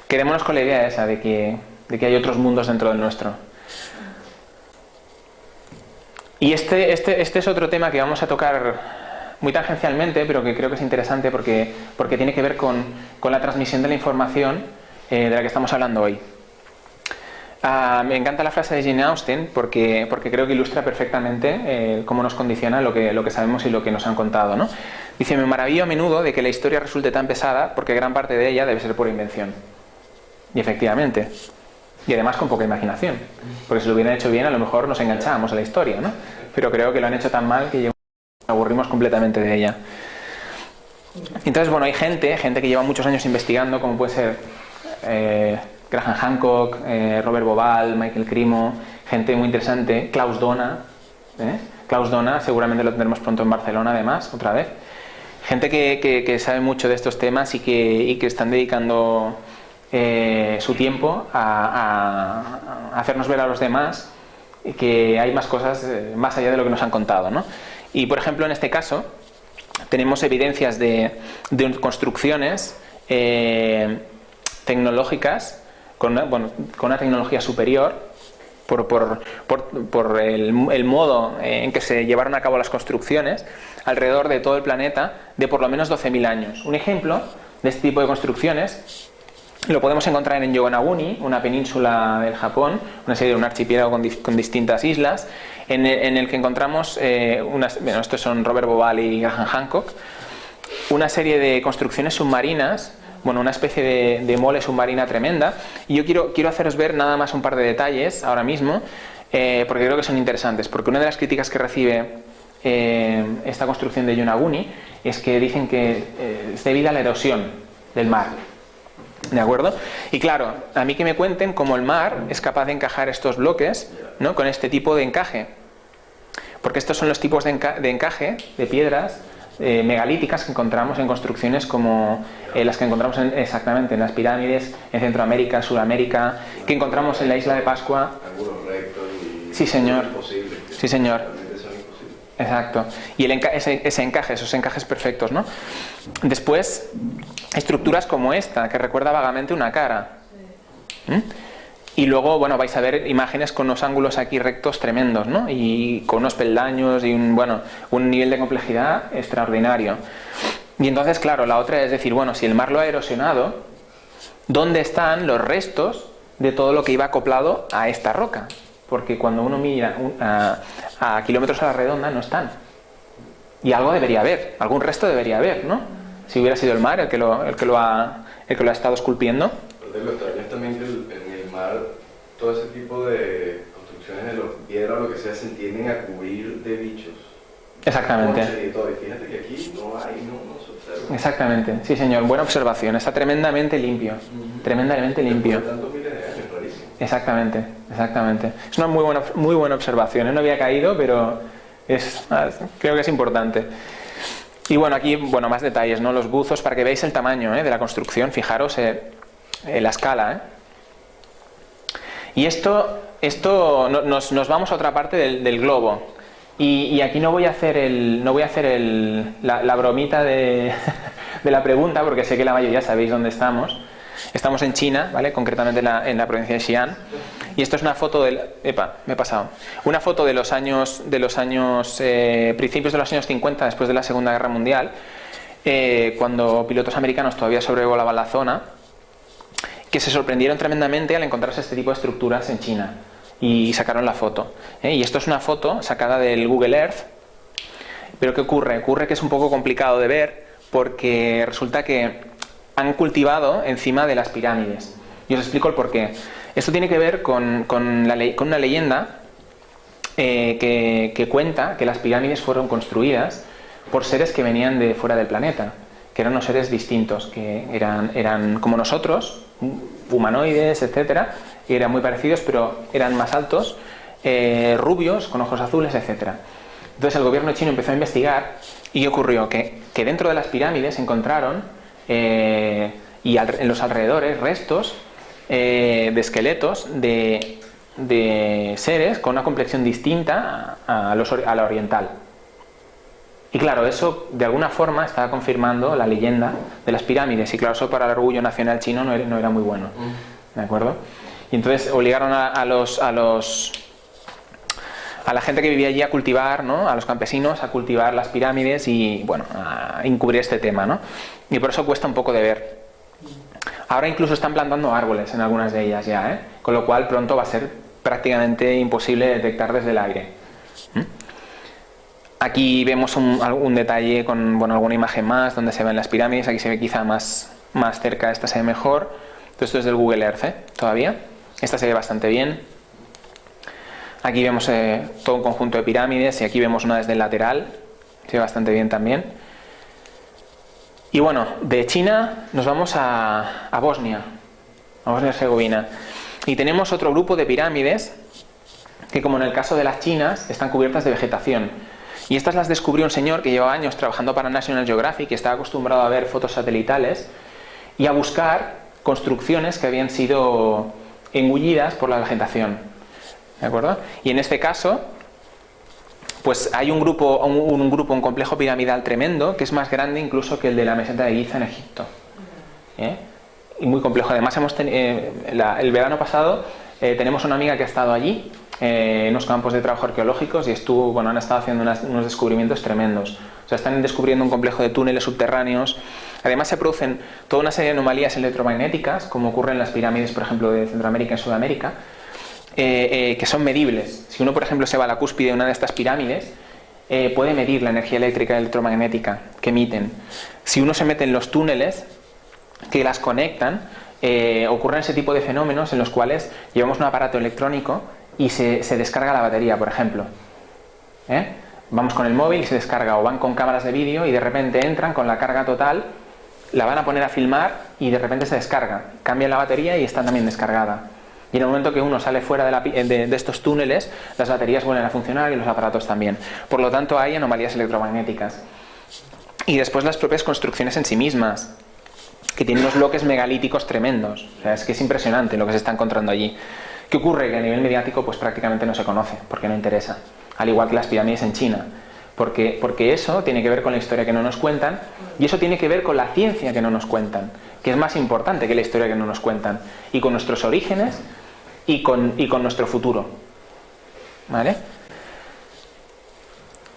quedémonos con la idea esa de que hay otros mundos dentro del nuestro. Y este es otro tema que vamos a tocar muy tangencialmente, pero que creo que es interesante porque tiene que ver con la transmisión de la información de la que estamos hablando hoy. Me encanta la frase de Jane Austen porque creo que ilustra perfectamente cómo nos condiciona lo que sabemos y lo que nos han contado, ¿no? Dice: me maravillo a menudo de que la historia resulte tan pesada porque gran parte de ella debe ser pura invención. Y efectivamente. Y además con poca imaginación. Porque si lo hubieran hecho bien, a lo mejor nos enganchábamos a la historia, ¿no? Pero creo que lo han hecho tan mal que nos aburrimos completamente de ella. Entonces, bueno, hay gente que lleva muchos años investigando, como puede ser Graham Hancock, Robert Bauval, Michael Cremo, gente muy interesante, Klaus Dona. Klaus Dona seguramente lo tendremos pronto en Barcelona, además, otra vez. Gente que sabe mucho de estos temas y que están dedicando su tiempo a hacernos ver a los demás que hay más cosas más allá de lo que nos han contado, ¿no? Y por ejemplo, en este caso tenemos evidencias de construcciones tecnológicas con una tecnología superior por el modo en que se llevaron a cabo las construcciones alrededor de todo el planeta de por lo menos 12.000 años. Un ejemplo de este tipo de construcciones lo podemos encontrar en Yonaguni, una península del Japón, un archipiélago con distintas islas, en el que encontramos, estos son Robert Bauval y Graham Hancock, una serie de construcciones submarinas, una especie de mole submarina tremenda. Y yo quiero haceros ver nada más un par de detalles ahora mismo, porque creo que son interesantes, porque una de las críticas que recibe esta construcción de Yonaguni es que dicen que es debido a la erosión del mar. ¿De acuerdo? Y claro, a mí que me cuenten cómo el mar es capaz de encajar estos bloques, ¿no?, con este tipo de encaje. Porque estos son los tipos de encaje de piedras megalíticas que encontramos en construcciones como las que encontramos exactamente en las pirámides, en Centroamérica, Sudamérica, que encontramos en la isla de Pascua. Ángulos rectos y... Sí, señor. Imposibles. Sí, señor. Realmente son imposibles. Exacto. Y ese encaje, esos encajes perfectos, ¿no? Después, estructuras como esta, que recuerda vagamente una cara. Y luego, vais a ver imágenes con unos ángulos aquí rectos tremendos, ¿no? Y con unos peldaños y un nivel de complejidad extraordinario. Y entonces, claro, la otra es decir, si el mar lo ha erosionado, ¿dónde están los restos de todo lo que iba acoplado a esta roca? Porque cuando uno mira a kilómetros a la redonda no están. Y algo debería haber, algún resto debería haber, ¿no? Si hubiera sido el mar el que lo ha estado esculpiendo. Lo extraño es también que en el mar todo ese tipo de construcciones de piedra o lo que sea se tienden a cubrir de bichos. Exactamente. Y todo. Y fíjate que aquí no se observa. Exactamente, sí señor, buena observación, está tremendamente limpio, tremendamente limpio. Por tantos miles de años, rarísimo. Exactamente. Es una muy buena observación, no había caído, pero creo que es importante. Y aquí, más detalles, ¿no? Los buzos, para que veáis el tamaño de la construcción, fijaros la escala. Y esto nos vamos a otra parte del globo. Y aquí no voy a hacer la bromita de la pregunta, porque sé que la mayoría sabéis dónde estamos. Estamos en China, ¿vale? Concretamente en la provincia de Xi'an. Y esto es una foto una foto de los años principios de los años 50, después de la Segunda Guerra Mundial, cuando pilotos americanos todavía sobrevolaban la zona, que se sorprendieron tremendamente al encontrarse este tipo de estructuras en China. Y sacaron la foto. Y esto es una foto sacada del Google Earth. Pero ¿qué ocurre? Ocurre que es un poco complicado de ver porque resulta que han cultivado encima de las pirámides. Y os explico el porqué. Esto tiene que ver con una leyenda que cuenta que las pirámides fueron construidas por seres que venían de fuera del planeta, que eran unos seres distintos, que eran como nosotros, humanoides, etcétera, y eran muy parecidos, pero eran más altos, rubios, con ojos azules, etcétera. Entonces el gobierno chino empezó a investigar y ¿qué ocurrió? Que dentro de las pirámides encontraron y en los alrededores restos de esqueletos de seres con una complexión distinta a la oriental. Y claro, eso de alguna forma estaba confirmando la leyenda de las pirámides, y claro, eso para el orgullo nacional chino no era muy bueno, ¿de acuerdo? Y entonces obligaron a la gente que vivía allí a cultivar, ¿no? A los campesinos a cultivar las pirámides y, bueno, a encubrir este tema, ¿no? Y por eso cuesta un poco de ver. Ahora incluso están plantando árboles en algunas de ellas ya, ¿eh? Con lo cual pronto va a ser prácticamente imposible detectar desde el aire. Aquí vemos un detalle con, bueno, alguna imagen más donde se ven las pirámides. Aquí se ve quizá más cerca, esta se ve mejor. Esto es del Google Earth, todavía. Esta se ve bastante bien. Aquí vemos todo un conjunto de pirámides, y aquí vemos una desde el lateral, se ve bastante bien también. Y bueno, de China nos vamos a Bosnia y Herzegovina. Y tenemos otro grupo de pirámides que, como en el caso de las chinas, están cubiertas de vegetación. Y estas las descubrió un señor que llevaba años trabajando para National Geographic, que estaba acostumbrado a ver fotos satelitales y a buscar construcciones que habían sido engullidas por la vegetación. ¿De acuerdo? Y en este caso, pues hay un complejo piramidal tremendo, que es más grande incluso que el de la meseta de Giza en Egipto. Y muy complejo. Además, el verano pasado tenemos una amiga que ha estado allí, en unos campos de trabajo arqueológicos, y han estado haciendo unos descubrimientos tremendos. O sea, están descubriendo un complejo de túneles subterráneos. Además, se producen toda una serie de anomalías electromagnéticas, como ocurre en las pirámides, por ejemplo, de Centroamérica y Sudamérica, que son medibles. Si uno, por ejemplo, se va a la cúspide de una de estas pirámides, puede medir la energía eléctrica y electromagnética que emiten. Si uno se mete en los túneles que las conectan, ocurren ese tipo de fenómenos en los cuales llevamos un aparato electrónico y se descarga la batería, por ejemplo. Vamos con el móvil y se descarga, o van con cámaras de vídeo y de repente entran con la carga total, la van a poner a filmar y de repente se descarga, cambian la batería y está también descargada. Y en el momento que uno sale fuera de estos túneles, las baterías vuelven a funcionar y los aparatos también. Por lo tanto, hay anomalías electromagnéticas. Y después las propias construcciones en sí mismas, que tienen unos bloques megalíticos tremendos. O sea, es que es impresionante lo que se está encontrando allí. ¿Qué ocurre? Que a nivel mediático pues prácticamente no se conoce, porque no interesa. Al igual que las pirámides en China. Porque eso tiene que ver con la historia que no nos cuentan, y eso tiene que ver con la ciencia que no nos cuentan, que es más importante que la historia que no nos cuentan, y con nuestros orígenes y con nuestro futuro. ¿Vale?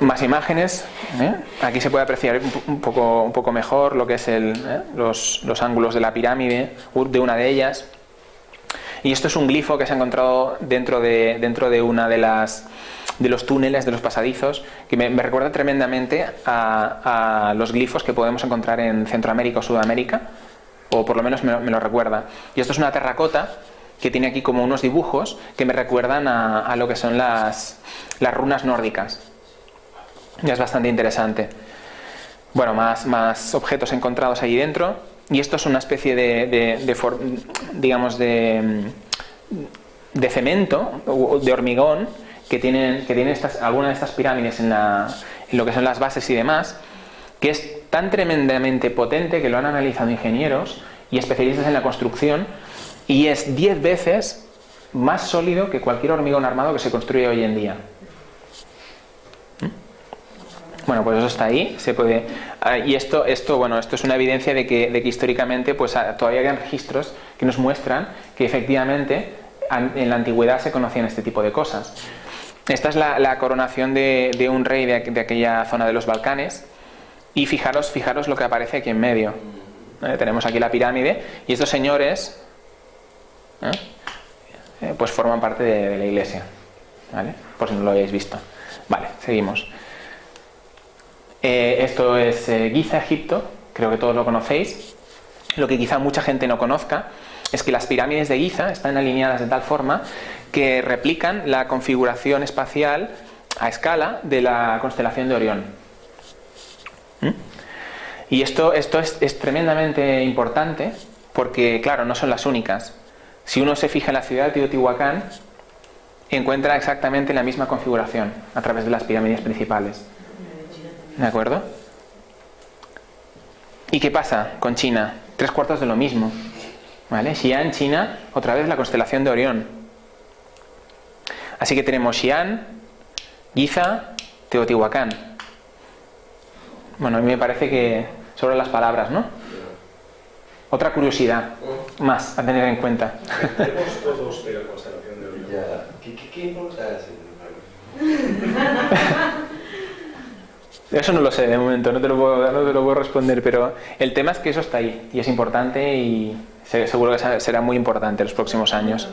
Más imágenes. Aquí se puede apreciar un poco mejor lo que es los ángulos de la pirámide, de una de ellas. Y esto es un glifo que se ha encontrado dentro de una de los túneles, de los pasadizos, que me recuerda tremendamente a los glifos que podemos encontrar en Centroamérica o Sudamérica, o por lo menos me lo recuerda. Y esto es una terracota que tiene aquí como unos dibujos que me recuerdan a lo que son las runas nórdicas. Ya es bastante interesante. Bueno, más objetos encontrados ahí dentro. Y esto es una especie de cemento, de hormigón, que tienen algunas de estas pirámides en lo que son las bases y demás, que es tan tremendamente potente que lo han analizado ingenieros y especialistas en la construcción, y es 10 veces más sólido que cualquier hormigón armado que se construye hoy en día. Bueno, pues eso está ahí, se puede. Y esto es una evidencia de que históricamente pues todavía hay registros que nos muestran que efectivamente en la antigüedad se conocían este tipo de cosas. Esta es la coronación de un rey de aquella zona de los Balcanes, y fijaros lo que aparece aquí en medio. Tenemos aquí la pirámide, y estos señores pues forman parte de la iglesia, ¿vale? Por si no lo habéis visto. Vale, seguimos. Esto es Giza, Egipto, creo que todos lo conocéis. Lo que quizá mucha gente no conozca es que las pirámides de Giza están alineadas de tal forma que replican la configuración espacial a escala de la constelación de Orión. Y esto es tremendamente importante porque, claro, no son las únicas. Si uno se fija en la ciudad de Teotihuacán, encuentra exactamente la misma configuración a través de las pirámides principales. ¿De acuerdo? ¿Y qué pasa con China? 3/4 de lo mismo. ¿Vale? Xi'an, China, otra vez la constelación de Orión. Así que tenemos Xi'an, Giza, Teotihuacán. Bueno, a mí me parece que sobre las palabras, ¿no? Otra curiosidad más a tener en cuenta. Tenemos todos de la constelación de Orión. Ya. ¿Qué importa eso? Eso no lo sé de momento, no te lo puedo responder, pero el tema es que eso está ahí y es importante y seguro que será muy importante en los próximos años.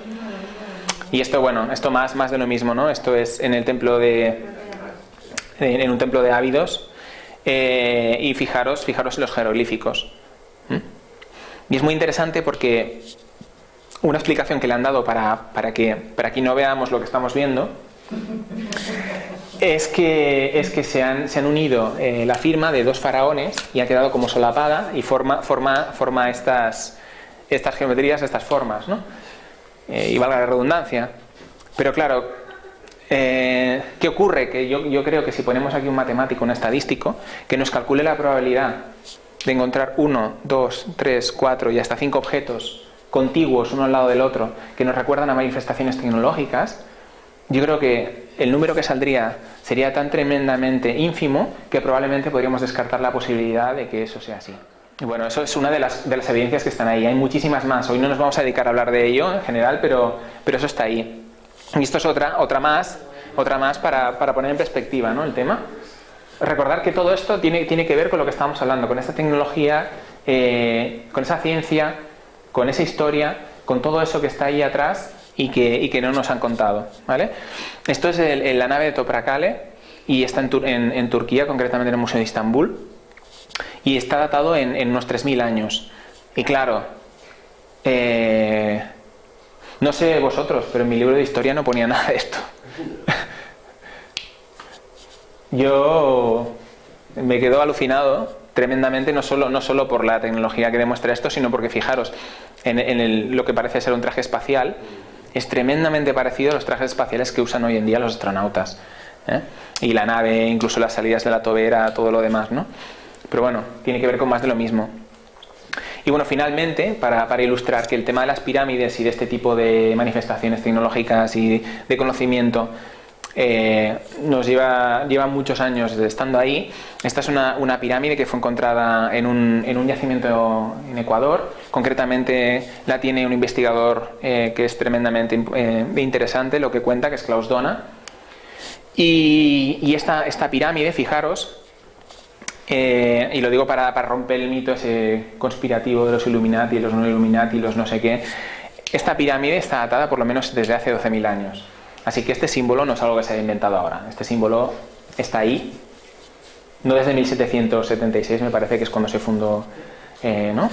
Y esto, bueno, esto más de lo mismo, ¿no? Esto es en el templo en un templo de Ábidos, y fijaros en los jeroglíficos. Y es muy interesante porque una explicación que le han dado para que aquí no veamos lo que estamos viendo es que se han unido la firma de 2 faraones y ha quedado como solapada y forma estas geometrías, estas formas, ¿no? Y valga la redundancia. Pero claro, ¿qué ocurre? Que yo creo que si ponemos aquí un matemático, un estadístico, que nos calcule la probabilidad de encontrar 1, 2, 3, 4 y hasta 5 objetos contiguos uno al lado del otro que nos recuerdan a manifestaciones tecnológicas, yo creo que el número que saldría sería tan tremendamente ínfimo que probablemente podríamos descartar la posibilidad de que eso sea así. Y bueno, eso es una de las evidencias que están ahí. Hay muchísimas más. Hoy no nos vamos a dedicar a hablar de ello en general, pero eso está ahí. Y esto es otra más para poner en perspectiva, ¿no?, el tema. Recordar que todo esto tiene que ver con lo que estábamos hablando, con esta tecnología, con esa ciencia, con esa historia, con todo eso que está ahí atrás y que no nos han contado, ¿vale? Esto es la nave de Toprakale y está en Turquía, concretamente en el Museo de Estambul, y está datado en unos 3000 años. Y claro, no sé vosotros, pero en mi libro de historia no ponía nada de esto. Yo me quedo alucinado tremendamente, no solo por la tecnología que demuestra esto, sino porque fijaros en lo que parece ser un traje espacial. Es tremendamente parecido a los trajes espaciales que usan hoy en día los astronautas, ¿eh? Y la nave, incluso las salidas de la tobera, todo lo demás, ¿no? Pero bueno, tiene que ver con más de lo mismo. Y bueno, finalmente, para ilustrar que el tema de las pirámides y de este tipo de manifestaciones tecnológicas y de conocimiento nos lleva muchos años estando ahí. Esta es una pirámide que fue encontrada en un yacimiento en Ecuador. Concretamente la tiene un investigador que es tremendamente interesante, lo que cuenta, que es Klaus Dona. Y esta pirámide, fijaros, y lo digo para romper el mito ese conspirativo de los Illuminati, los no Illuminati, los no sé qué. Esta pirámide está datada por lo menos desde hace 12.000 años. Así que este símbolo no es algo que se haya inventado ahora. Este símbolo está ahí, no desde 1776, me parece que es cuando se fundó, ¿no?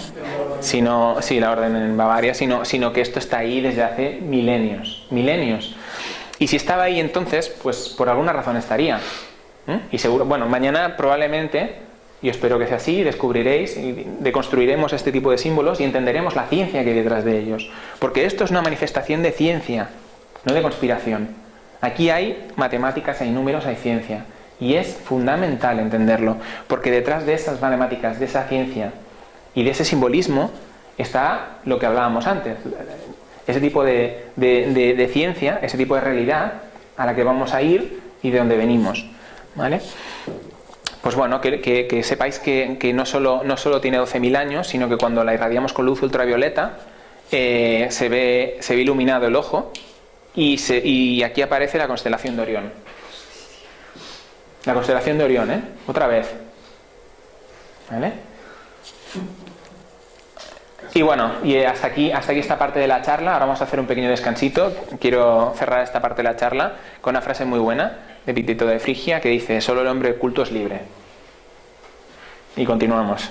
Sí, la orden en Bavaria, sino que esto está ahí desde hace milenios. Y si estaba ahí entonces, pues por alguna razón estaría. Y seguro, bueno, mañana probablemente, y espero que sea así, descubriréis y deconstruiremos este tipo de símbolos y entenderemos la ciencia que hay detrás de ellos. Porque esto es una manifestación de ciencia, no de conspiración. Aquí hay matemáticas, hay números, hay ciencia. Y es fundamental entenderlo, porque detrás de esas matemáticas, de esa ciencia y de ese simbolismo está lo que hablábamos antes. Ese tipo de ciencia, ese tipo de realidad a la que vamos a ir y de donde venimos, ¿vale? Pues bueno, que sepáis que no solo tiene 12.000 años, sino que cuando la irradiamos con luz ultravioleta se ve iluminado el ojo. Y aquí aparece la constelación de Orión. La constelación de Orión, otra vez. ¿Vale? Y bueno, y hasta aquí esta parte de la charla. Ahora vamos a hacer un pequeño descansito. Quiero cerrar esta parte de la charla con una frase muy buena de Epicteto de Frigia que dice: solo el hombre culto es libre. Y continuamos.